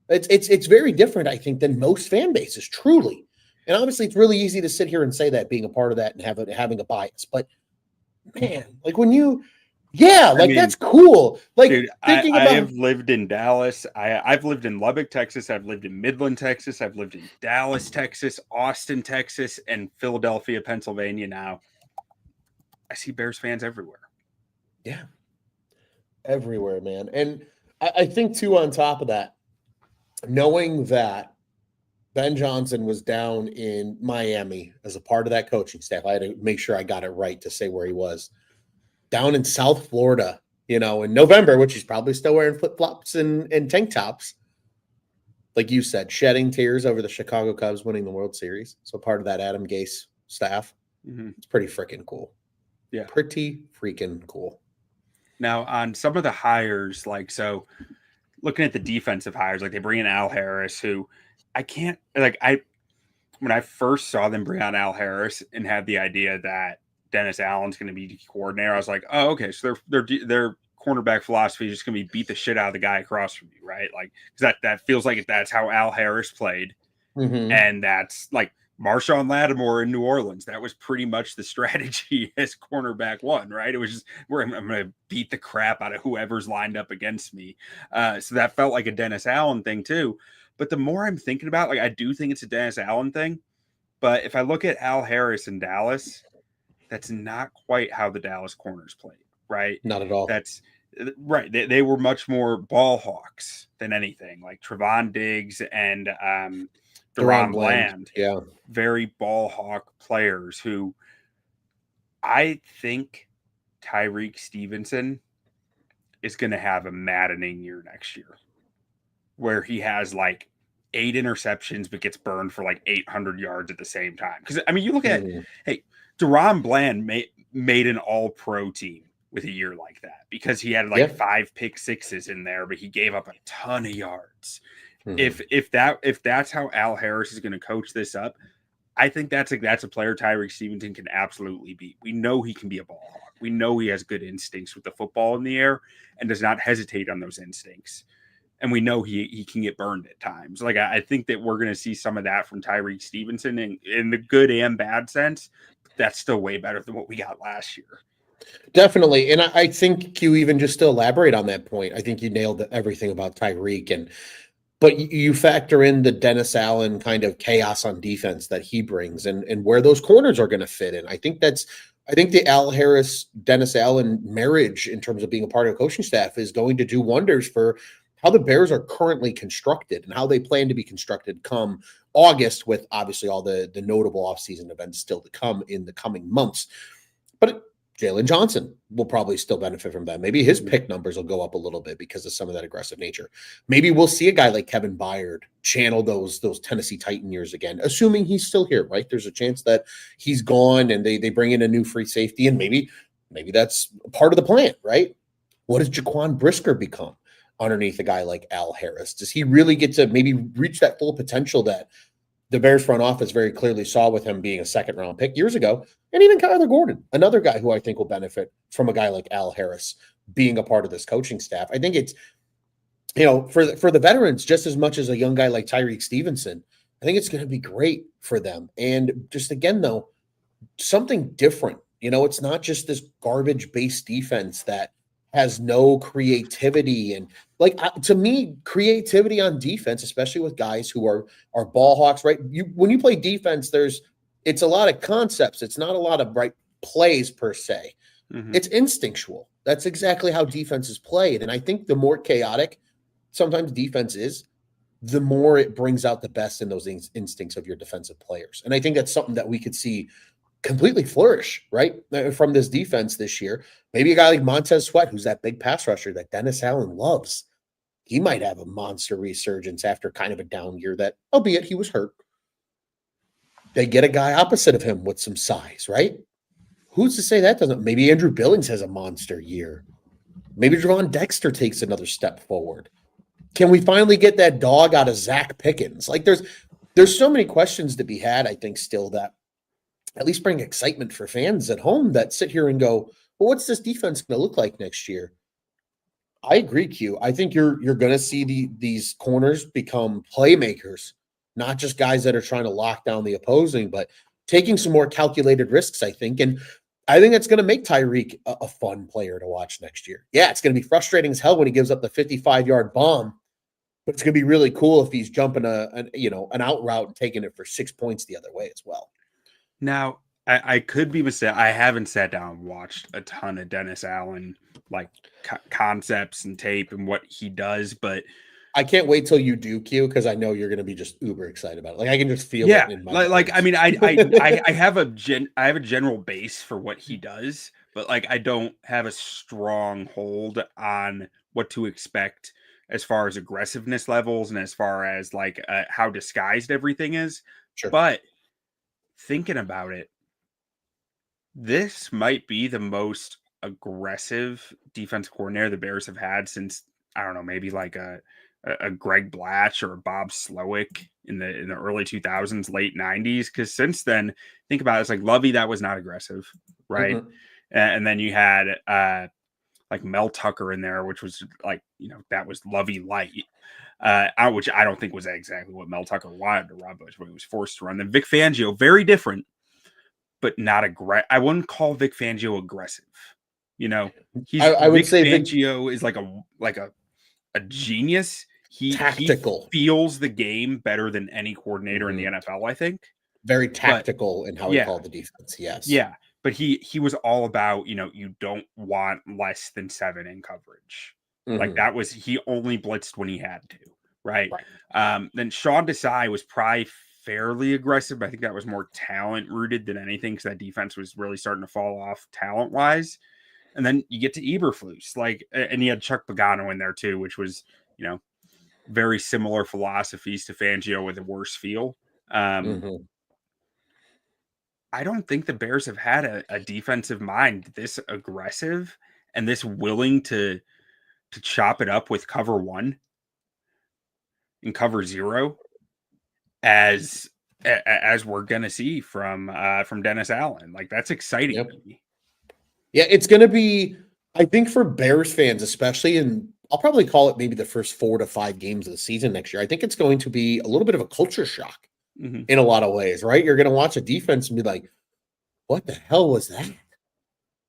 It's very different, I think, than most fan bases, truly. And obviously, it's really easy to sit here and say that, being a part of that and having a bias. But man, that's cool. Dude, I have lived in Dallas. I've lived in Lubbock, Texas. I've lived in Midland, Texas. I've lived in Dallas, Texas, Austin, Texas, and Philadelphia, Pennsylvania. Now, I see Bears fans everywhere. Yeah, everywhere, man. And I think too, on top of that, knowing that Ben Johnson was down in Miami as a part of that coaching staff, I had to make sure I got it right to say where he was. Down in South Florida, in November, which he's probably still wearing flip-flops and tank tops. Like you said, shedding tears over the Chicago Cubs winning the World Series. So part of that Adam Gase staff. Mm-hmm. It's pretty freaking cool. Yeah. Pretty freaking cool. Now, on some of the hires, looking at the defensive hires, they bring in Al Harris, who when I first saw them bring on Al Harris and had the idea that Dennis Allen's going to be the coordinator, I was like, oh, okay, so their cornerback philosophy is just going to be beat the shit out of the guy across from you, right? Because that feels like that's how Al Harris played, and that's Marshawn Lattimore in New Orleans. That was pretty much the strategy as cornerback one, right? It was just I'm going to beat the crap out of whoever's lined up against me. So that felt like a Dennis Allen thing too. But the more I'm thinking about, I do think it's a Dennis Allen thing. But if I look at Al Harris in Dallas, that's not quite how the Dallas corners played, right? Not at all. That's right. They were much more ball hawks than anything, like Trevon Diggs and Deron Deron Bland. Bland. Yeah. Very ball hawk players who I think Tyreek Stevenson is going to have a maddening year next year where he has like 8 interceptions but gets burned for like 800 yards at the same time. Because, I mean, you look at, hey, Deron Bland made an all-pro team with a year like that because he had like 5 pick sixes in there, but he gave up a ton of yards. If that's how Al Harris is going to coach this up, I think that's a player Tyreek Stevenson can absolutely beat. We know he can be a ball hawk. We know he has good instincts with the football in the air and does not hesitate on those instincts. And we know he can get burned at times. Like, I think that we're going to see some of that from Tyreek Stevenson in the good and bad sense. That's still way better than what we got last year. Definitely. And I think Q, even just to elaborate on that point, I think you nailed everything about Tyreek. But you factor in the Dennis Allen kind of chaos on defense that he brings and where those corners are going to fit in. I think the Al Harris, Dennis Allen marriage in terms of being a part of the coaching staff is going to do wonders for how the Bears are currently constructed and how they plan to be constructed come August, with obviously all the notable offseason events still to come in the coming months. But Jalen Johnson will probably still benefit from that. Maybe his pick numbers will go up a little bit because of some of that aggressive nature. Maybe we'll see a guy like Kevin Byard channel those Tennessee Titan years again, assuming he's still here, right? There's a chance that he's gone and they bring in a new free safety, and maybe that's part of the plan, right? What does Jaquan Brisker become underneath a guy like Al Harris? Does he really get to maybe reach that full potential that the Bears front office very clearly saw with him being a second-round pick years ago? And even Kyler Gordon, another guy who I think will benefit from a guy like Al Harris being a part of this coaching staff. I think it's, for the veterans, just as much as a young guy like Tyreek Stevenson, I think it's going to be great for them. And just again, though, something different. It's not just this garbage-based defense that has no creativity. And to me, creativity on defense, especially with guys who are ball hawks, right? When you play defense, it's a lot of concepts. It's not a lot of plays per se. Mm-hmm. It's instinctual. That's exactly how defense is played. And I think the more chaotic sometimes defense is, the more it brings out the best in those instincts of your defensive players. And I think that's something that we could see completely flourish, right, from this defense this year. Maybe a guy like Montez Sweat, who's that big pass rusher that Dennis Allen loves, he might have a monster resurgence after kind of a down year that, albeit he was hurt. They get a guy opposite of him with some size, right? Who's to say that doesn't? Maybe Andrew Billings has a monster year. Maybe Javon Dexter takes another step forward. Can we finally get that dog out of Zach Pickens? There's so many questions to be had, I think, still, that at least bring excitement for fans at home that sit here and go, well, what's this defense going to look like next year? I agree, Q. I think you're going to see these corners become playmakers, not just guys that are trying to lock down the opposing, but taking some more calculated risks, I think. And I think that's going to make Tyreek a fun player to watch next year. Yeah, it's going to be frustrating as hell when he gives up the 55-yard bomb, but it's going to be really cool if he's jumping an out route and taking it for 6 points the other way as well. Now, I could be mistaken. I haven't sat down and watched a ton of Dennis Allen, concepts and tape and what he does, but I can't wait till you do, Q, because I know you're going to be just uber excited about it. I can just feel it in my I mean, I have a general base for what he does, but I don't have a strong hold on what to expect as far as aggressiveness levels and as far as how disguised everything is. Sure. But thinking about it, this might be the most aggressive defense coordinator the Bears have had since, I don't know, maybe a Greg Blatch or a Bob Slowick in the early 2000s, late 90s. Because since then, think about it, it's Lovey, that was not aggressive, right? Mm-hmm. And then you had Mel Tucker in there, which was that was Lovey light, which I don't think was exactly what Mel Tucker wanted to run, but what he was forced to run. Then Vic Fangio, very different, but not aggressive. I wouldn't call Vic Fangio aggressive. I would say Fangio is like a genius. Tactical. He feels the game better than any coordinator in the NFL, I think. Very tactical in how he called the defense. Yes. Yeah. but he was all about, you don't want less than 7 in coverage. Like that was, he only blitzed when he had to, right? Then Sean Desai was probably fairly aggressive, but I think that was more talent rooted than anything, because that defense was really starting to fall off talent wise. And then you get to Eberflus, and he had Chuck Pagano in there too, which was, very similar philosophies to Fangio with a worse feel. I don't think the Bears have had a defensive mind this aggressive and this willing to chop it up with cover 1 and cover 0 as we're gonna see from Dennis Allen. Like, that's exciting to me. Yeah, it's gonna be, I think, for Bears fans, especially, and I'll probably call it maybe the first 4 to 5 games of the season next year. I think it's going to be a little bit of a culture shock in a lot of ways, right? You're gonna watch a defense and be like, what the hell was that?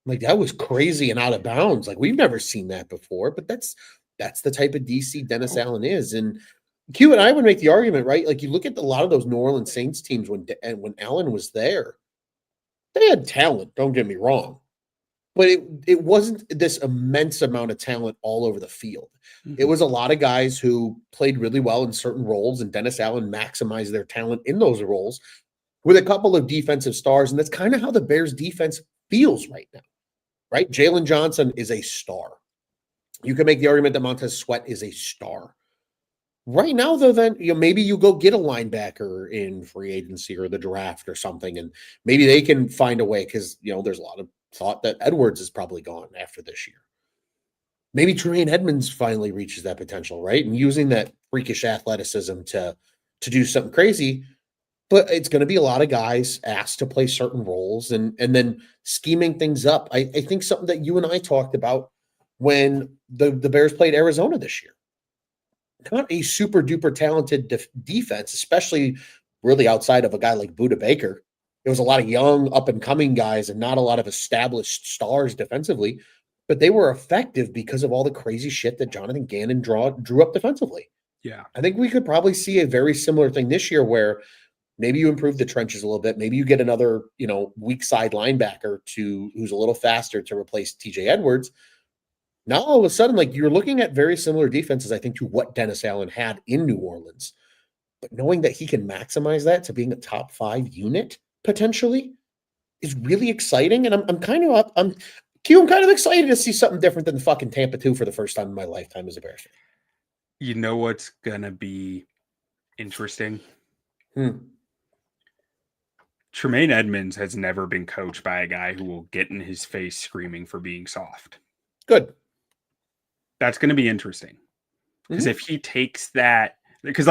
Like, that was crazy and out of bounds. Like, we've never seen that before, but that's the type of DC Dennis Allen is. And Q and I would make the argument, right? Like, you look at a lot of those New Orleans Saints teams when Allen was there, they had talent, don't get me wrong, but it wasn't this immense amount of talent all over the field. It was a lot of guys who played really well in certain roles, and Dennis Allen maximized their talent in those roles with a couple of defensive stars. And that's kind of how the Bears defense feels right now, right? Jalen Johnson is a star. You can make the argument that Montez Sweat is a star. Right now, though, then maybe you go get a linebacker in free agency or the draft or something, and maybe they can find a way, because there's a lot of thought that Edwards is probably gone after this year. Maybe Tremaine Edmonds finally reaches that potential, right? And using that freakish athleticism to do something crazy. But it's going to be a lot of guys asked to play certain roles and then scheming things up. I think something that you and I talked about when the Bears played Arizona this year. Not a super duper talented defense, especially really outside of a guy like Budda Baker. There was a lot of young up and coming guys and not a lot of established stars defensively, but they were effective because of all the crazy shit that Jonathan Gannon drew up defensively. Yeah. I think we could probably see a very similar thing this year, where maybe you improve the trenches a little bit. Maybe you get another, weak side linebacker who's a little faster to replace TJ Edwards. Now, all of a sudden, like, you're looking at very similar defenses, I think, to what Dennis Allen had in New Orleans. But knowing that he can maximize that to being a top 5 unit potentially is really exciting. And I'm kind of excited to see something different than fucking Tampa 2 for the first time in my lifetime as a Bears fan. You know what's gonna be interesting? Tremaine Edmonds has never been coached by a guy who will get in his face screaming for being soft. Good. That's going to be interesting. Because if he takes that, because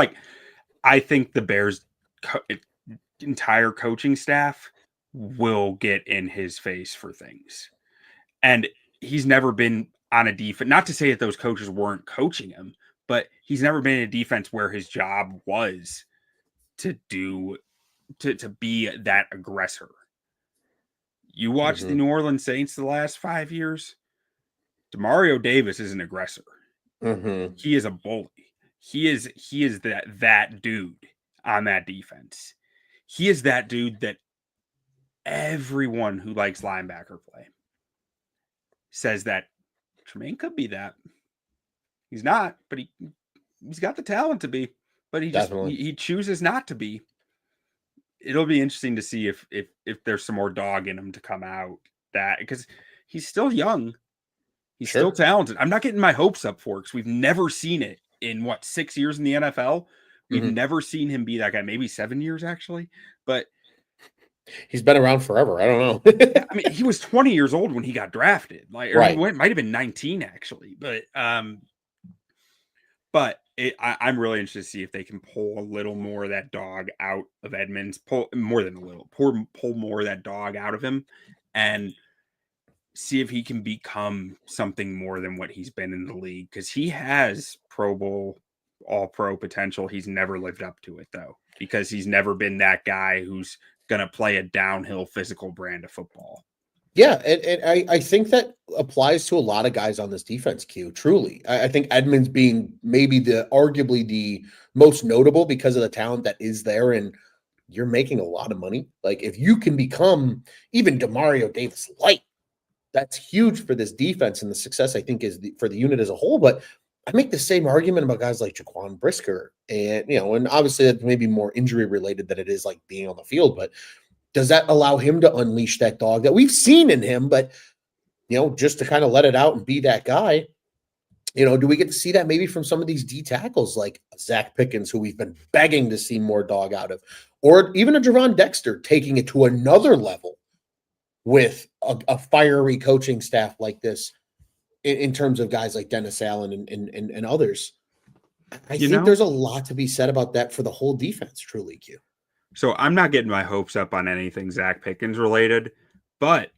I think the Bears entire coaching staff will get in his face for things. And he's never been on a defense, not to say that those coaches weren't coaching him, but he's never been in a defense where his job was to be that aggressor. You watch the New Orleans Saints the last 5 years, Demario Davis is an aggressor. He is a bully. He is that dude on that defense. He is that dude that everyone who likes linebacker play says that Tremaine could be that. He's not, but he's got the talent to be, but he chooses not to be. It'll be interesting to see if there's some more dog in him to come out, that because he's still young. He's still talented. I'm not getting my hopes up for it, because we've never seen it in 6 years in the NFL. We've never seen him be that guy. Maybe 7 years actually, but he's been around forever. I don't know. I mean, he was 20 years old when he got drafted. He might have been 19 actually, but I'm really interested to see if they can pull a little more of that dog out of Edmonds. Pull more of that dog out of him, and see if he can become something more than what he's been in the league, because he has Pro Bowl, All-Pro potential. He's never lived up to it, though, because he's never been that guy who's going to play a downhill physical brand of football. Yeah, and I think that applies to a lot of guys on this defense, Q. Truly. I think Edmonds being maybe arguably the most notable because of the talent that is there. And you're making a lot of money. Like if you can become even Demario Davis light, that's huge for this defense and the success I think is for the unit as a whole. But I make the same argument about guys like Jaquan Brisker, and and obviously that's maybe more injury related than it is like being on the field. But does that allow him to unleash that dog that we've seen in him, but just to kind of let it out and be that guy? Do we get to see that maybe from some of these D tackles like Zach Pickens, who we've been begging to see more dog out of, or even a Javon Dexter taking it to another level with a fiery coaching staff like this in terms of guys like Dennis Allen and others? I think there's a lot to be said about that for the whole defense, truly, Q. So I'm not getting my hopes up on anything Zach Pickens related, but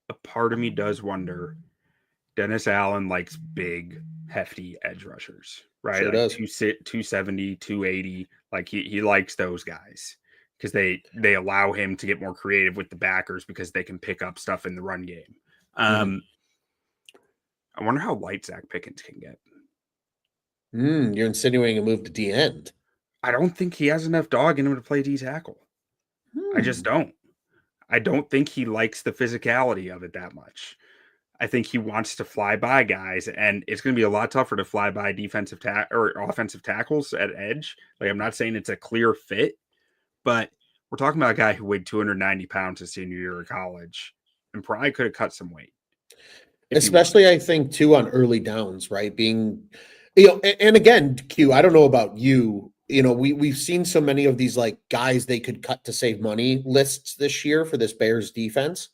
a part of me does wonder. Dennis Allen likes big, hefty edge rushers, right? Sure like does. 270, 280. Like he likes those guys because they allow him to get more creative with the backers because they can pick up stuff in the run game. I wonder how light Zach Pickens can get. You're insinuating a move to D end. I don't think he has enough dog in him to play D tackle. I just don't. I don't think he likes the physicality of it that much. I think he wants to fly by guys, and it's going to be a lot tougher to fly by defensive or offensive tackles at edge. Like I'm not saying it's a clear fit, but we're talking about a guy who weighed 290 pounds his senior year of college and probably could have cut some weight. Especially, I think, too, on early downs, right? Being, and again, Q, I don't know about you. We've seen so many of these like guys they could cut to save money lists this year for this Bears defense.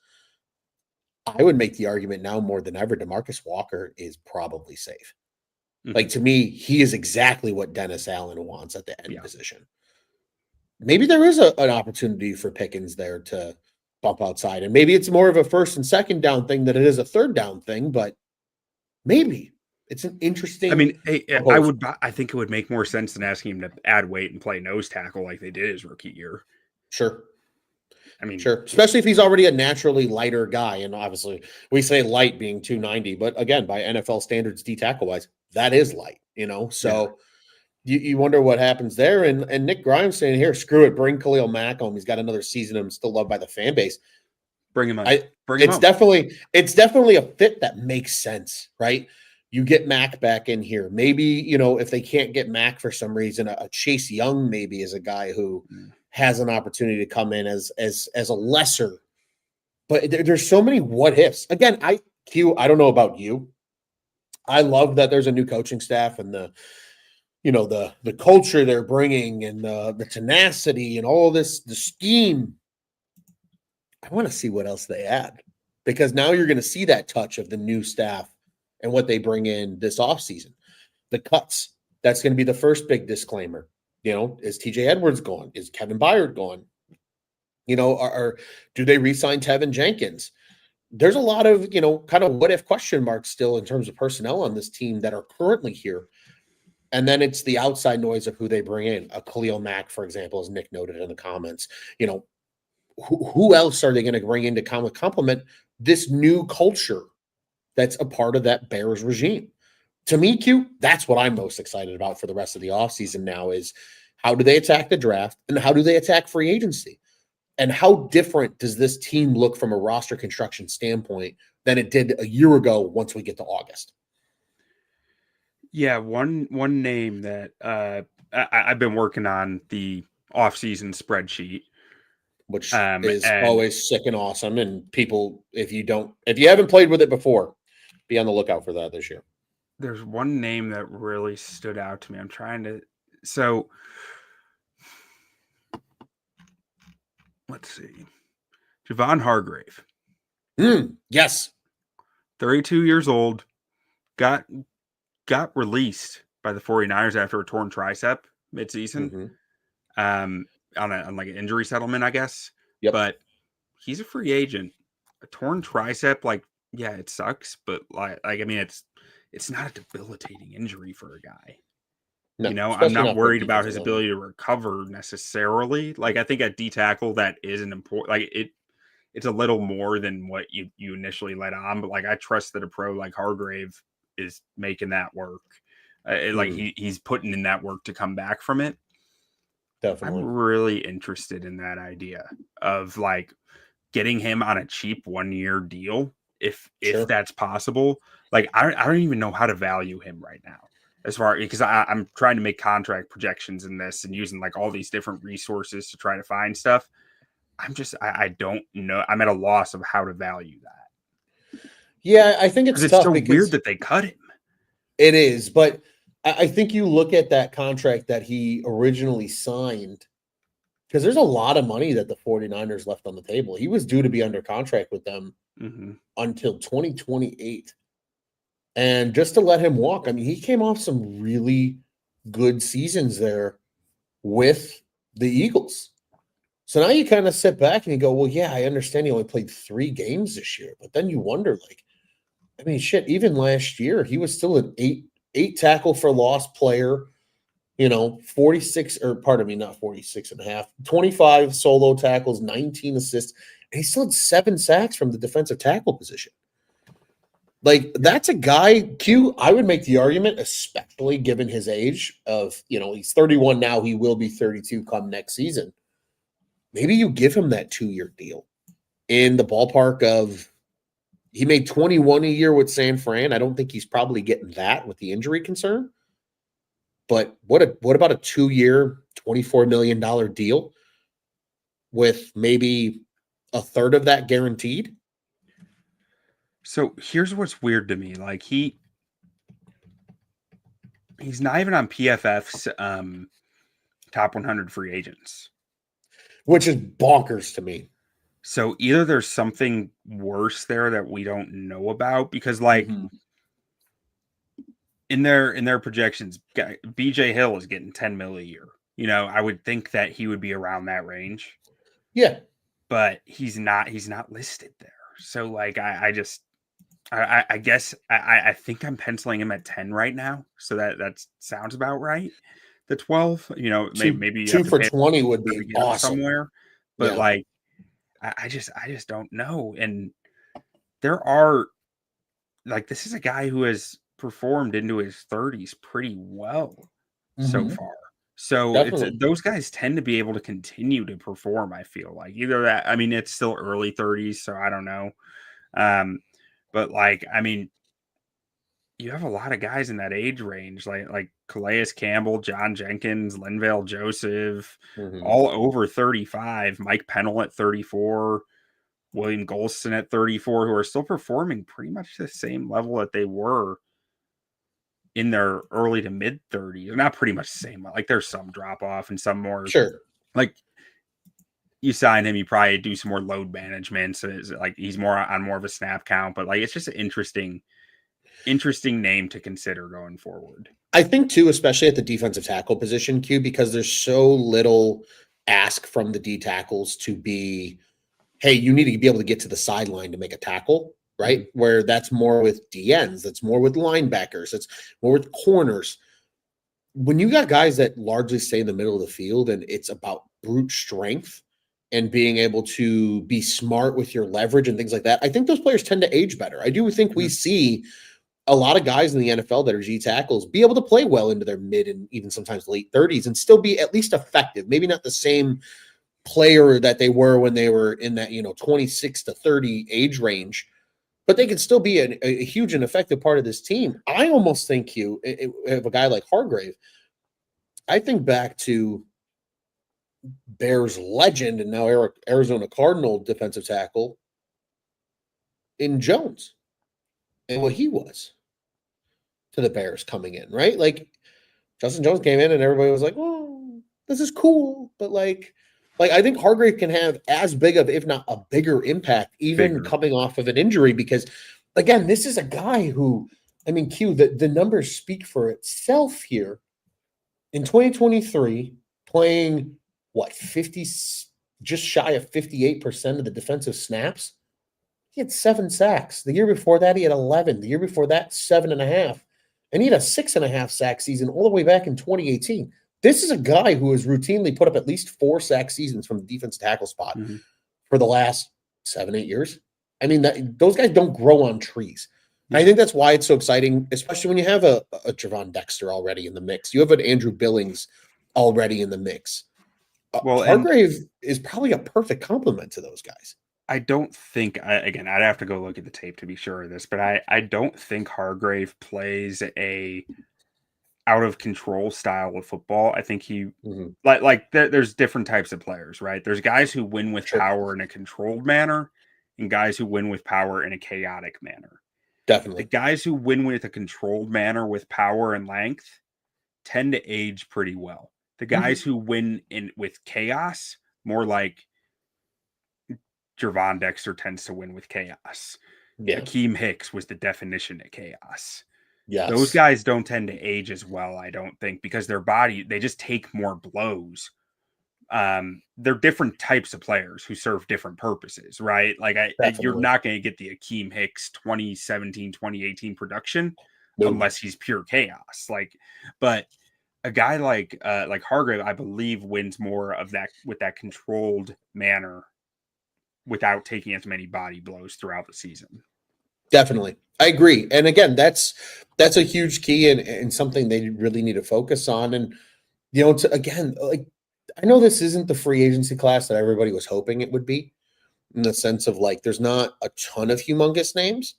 I would make the argument now more than ever, DeMarcus Walker is probably safe. Like to me, he is exactly what Dennis Allen wants at the end position. Maybe there is an opportunity for Pickens there to bump outside, and maybe it's more of a first and second down thing than it is a third down thing, but maybe it's an interesting. I mean, I think it would make more sense than asking him to add weight and play nose tackle like they did his rookie year. Sure. I mean, sure. Especially if he's already a naturally lighter guy. And obviously we say light being 290, but again, by NFL standards, D tackle wise, that is light, so you wonder what happens there. And Nick Grimes saying here, screw it, bring Khalil Mack home. He's got another season and still loved by the fan base. Bring him on. It's definitely a fit that makes sense, right? You get Mack back in here. Maybe, if they can't get Mack for some reason, a Chase Young maybe is a guy who has an opportunity to come in as a lesser. But there's so many what ifs. Again, I don't know about you. I love that there's a new coaching staff and the culture they're bringing and the tenacity and all this, the scheme. I want to see what else they add, because now you're going to see that touch of the new staff and what they bring in this offseason. The cuts, that's going to be the first big disclaimer. Is TJ Edwards gone? Is Kevin Byard gone? Or do they re-sign Tevin Jenkins? There's a lot of, kind of what if question marks still in terms of personnel on this team that are currently here. And then it's the outside noise of who they bring in. A Khalil Mack, for example, as Nick noted in the comments. Who else are they going to bring in to complement this new culture that's a part of that Bears regime? To me, Q, that's what I'm most excited about for the rest of the offseason now is how do they attack the draft and how do they attack free agency? And how different does this team look from a roster construction standpoint than it did a year ago once we get to August? Yeah, one name that I've been working on the offseason spreadsheet, which is always sick and awesome. And people, if you haven't played with it before, be on the lookout for that this year. There's one name that really stood out to me. I'm trying to, so let's see. Javon Hargrave. Yes. 32 years old, got released by the 49ers after a torn tricep midseason. On like an injury settlement, I guess. Yep. But he's a free agent. A torn tricep, yeah, it sucks, but I mean, it's not a debilitating injury for a guy. No, I'm not worried about his ability to recover necessarily. I think at D tackle that is an important. It's a little more than what you initially let on, but I trust that a pro like Hargrave is making that work. He's putting in that work to come back from it. Definitely. I'm really interested in that idea of like getting him on a cheap 1-year deal, if Sure. that's possible. Like I don't even know how to value him right now, as far because I'm trying to make contract projections in this and using like all these different resources to try to find stuff. I don't know. I'm at a loss of how to value that Yeah, I think because it's it's tough so weird because that they cut him. it is, but I think you look at that contract that he originally signed, because there's a lot of money that the 49ers left on the table. He was due to be under contract with them Mm-hmm. until 2028. And just to let him walk, I mean, he came off some really good seasons there with the Eagles. So now you kind of sit back and you go, well, yeah, I understand he only played 3 games this year, but then you wonder, like, I mean, shit, even last year, he was still an eight tackle for loss player, 46, or pardon me, not 46 and a half, 25 solo tackles, 19 assists, and he still had 7 sacks from the defensive tackle position. Like, that's a guy, Q, I would make the argument, especially given his age of, he's 31 now, he will be 32 come next season. Maybe you give him that 2-year deal in the ballpark of, he made 21 a year with San Fran. I don't think he's probably getting that with the injury concern. But what about a 2-year, $24 million deal with maybe a third of that guaranteed? So here's what's weird to me. Like he's not even on PFF's top 100 free agents. Which is bonkers to me. So either there's something worse there that we don't know about, because like in their projections, BJ Hill is getting 10 mil a year. I would think that he would be around that range. Yeah. But he's not listed there. So like I guess I think I'm penciling him at 10 right now. So that sounds about right. The 12, maybe you two have to for pay 20 would to be get him awesome. somewhere. But Yeah. like I just don't know. And there are, like, this is a guy who has performed into his 30s pretty well so far. So Definitely. those guys tend to be able to continue to perform. I feel like either that. I mean, it's still early 30s, so I don't know. But like, I mean, you have a lot of guys in that age range, like Calais Campbell, John Jenkins, Linval Joseph, all over 35. Mike Pennell at 34. William Golston at 34, who are still performing pretty much the same level that they were in their early to mid 30s. Not pretty much the same. Like there's some drop off and some more. Sure. Like you sign him, you probably do some more load management. So it's like he's more of a snap count, but like it's just an interesting name to consider going forward. I think too, especially at the defensive tackle position, Q, because there's so little ask from the D tackles to be, hey, you need to be able to get to the sideline to make a tackle, right? Where that's more with DNs, that's more with linebackers, that's more with corners. When you got guys that largely stay in the middle of the field and it's about brute strength and being able to be smart with your leverage and things like that, I think those players tend to age better. I do think we see a lot of guys in the NFL that are G tackles be able to play well into their mid and even sometimes late 30s and still be at least effective. Maybe not the same player that they were when they were in that 26 to 30 age range, but they can still be a huge and effective part of this team. I almost think of a guy like Hargrave. I think back to Bears legend and now Arizona Cardinal defensive tackle in Jones and what he was to the Bears coming in, right? Like Justin Jones came in and everybody was like, oh, this is cool. But like I think Hargrave can have as big of, if not a bigger impact, even coming off of an injury, because again, this is a guy who, I mean, Q, the numbers speak for itself here. In 2023, playing 50, just shy of 58% of the defensive snaps, he had 7 sacks. The year before that, he had 11. The year before that, 7.5. And he had a 6.5 sack season all the way back in 2018. This is a guy who has routinely put up at least 4 sack seasons from the defensive tackle spot for the last 7-8 years. I mean, those guys don't grow on trees. And I think that's why it's so exciting, especially when you have a Trevon Dexter already in the mix. You have an Andrew Billings already in the mix. Well, and Hargrave is probably a perfect complement to those guys. I don't think again, I'd have to go look at the tape to be sure of this, but I don't think Hargrave plays a out of control style of football. I think he Mhm. there's different types of players, right? There's guys who win with Sure. power in a controlled manner and guys who win with power in a chaotic manner. The Definitely. guys who win with a controlled manner with power and length tend to age pretty well. The guys who win in with chaos, more like Jervon Dexter tends to win with chaos. Yeah. Akeem Hicks was the definition of chaos. Those Yes. guys don't tend to age as well, I don't think, because their body, they just take more blows. They're different types of players who serve different purposes, right? Like you're Definitely. not going to get the Akeem Hicks 2017, 2018 production No. unless he's pure chaos. But a guy like Hargrave, I believe, wins more of that with that controlled manner without taking as many body blows throughout the season. Definitely. I agree. And again, that's a huge key and something they really need to focus on. And again, like I know this isn't the free agency class that everybody was hoping it would be, in the sense of like there's not a ton of humongous names.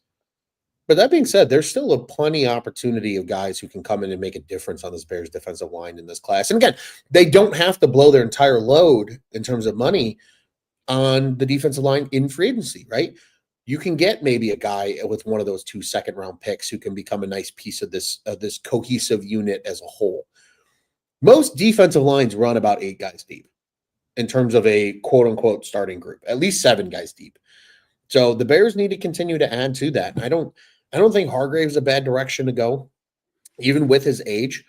But that being said, there's still a plenty opportunity of guys who can come in and make a difference on this Bears defensive line in this class. And again, they don't have to blow their entire load in terms of money on the defensive line in free agency, right? You can get maybe a guy with one of those 2 second-round picks who can become a nice piece of this cohesive unit as a whole. Most defensive lines run about 8 guys deep in terms of a quote-unquote starting group, at least 7 guys deep. So the Bears need to continue to add to that. I don't think Hargrave's a bad direction to go, even with his age.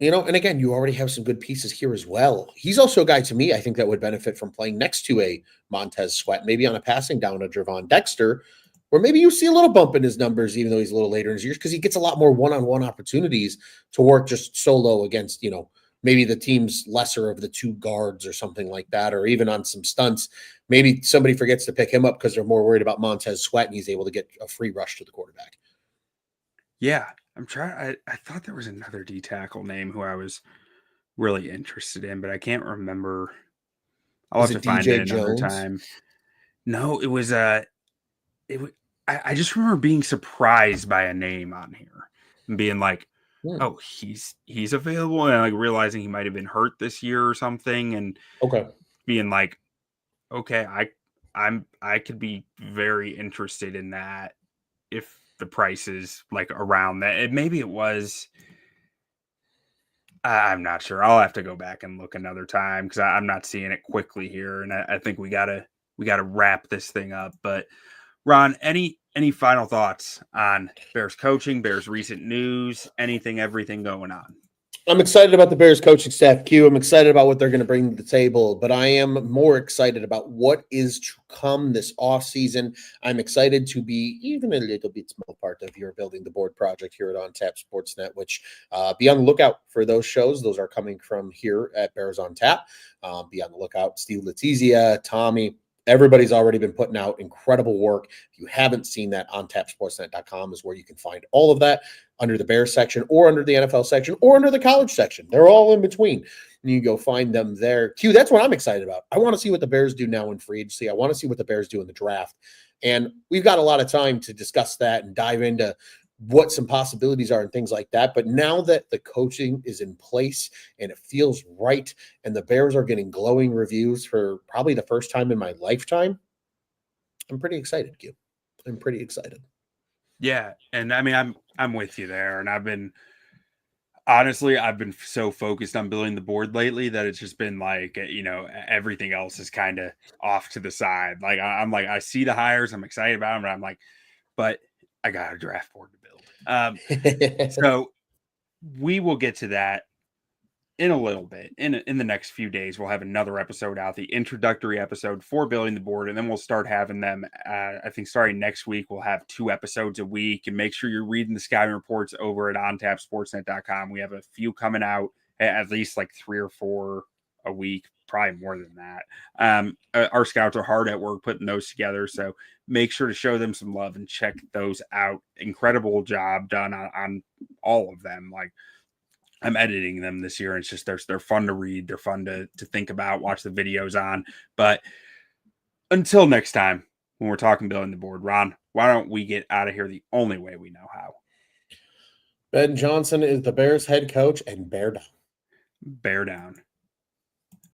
And again, you already have some good pieces here as well. He's also a guy to me, I think, that would benefit from playing next to a Montez Sweat, maybe on a passing down to Jervon Dexter, or maybe you see a little bump in his numbers, even though he's a little later in his years, because he gets a lot more one-on-one opportunities to work just solo against, maybe the team's lesser of the 2 guards or something like that, or even on some stunts. Maybe somebody forgets to pick him up because they're more worried about Montez Sweat and he's able to get a free rush to the quarterback. Yeah, I'm trying. I thought there was another D tackle name who I was really interested in, but I can't remember. I'll Is have to it find DJ it another Jones? time. No, it was it was, I just remember being surprised by a name on here and being like, oh, he's available, and like realizing he might have been hurt this year or something, and Okay. being like, okay, I could be very interested in that if the price is like around that. Maybe it was. I'm not sure. I'll have to go back and look another time because I'm not seeing it quickly here, and I think we gotta wrap this thing up. But Ron, any final thoughts on Bears coaching, Bears recent news, everything going on? I'm excited about the Bears coaching staff, Q. I'm excited about what they're going to bring to the table, but I am more excited about what is to come this offseason. I'm excited to be even a little bit small part of your Building the Board project here at On Tap Sportsnet, which be on the lookout for those shows. Those are coming from here at Bears on Tap. Be on the lookout. Steve Letizia, Tommy, everybody's already been putting out incredible work. If you haven't seen that, ontapsportsnet.com is where you can find all of that under the Bears section or under the NFL section or under the college section. They're all in between. And you go find them there. Q, that's what I'm excited about. I want to see what the Bears do now in free agency. I want to see what the Bears do in the draft. And we've got a lot of time to discuss that and dive into what some possibilities are and things like that. But now that the coaching is in place and it feels right, and the Bears are getting glowing reviews for probably the first time in my lifetime, I'm pretty excited, Q. I'm pretty excited. Yeah, and I mean, I'm with you there, and I've been so focused on building the board lately that it's just been like, everything else is kind of off to the side. Like I'm like, I see the hires, I'm excited about them, but I'm like, but I got a draft board to build. So we will get to that in a little bit. In the next few days, we'll have another episode out, the introductory episode for building the board, and then we'll start having them. I think starting next week, we'll have 2 episodes a week, and make sure you're reading the scouting reports over at ontapsportsnet.com. We have a few coming out, at least like 3 or 4 a week, probably more than that. Our scouts are hard at work putting those together, so make sure to show them some love and check those out. Incredible job done on all of them. Like, I'm editing them this year. And it's just they're fun to read. They're fun to think about, watch the videos on. But until next time, when we're talking building the board, Ron, why don't we get out of here the only way we know how? Ben Johnson is the Bears head coach, and bear down. Bear down.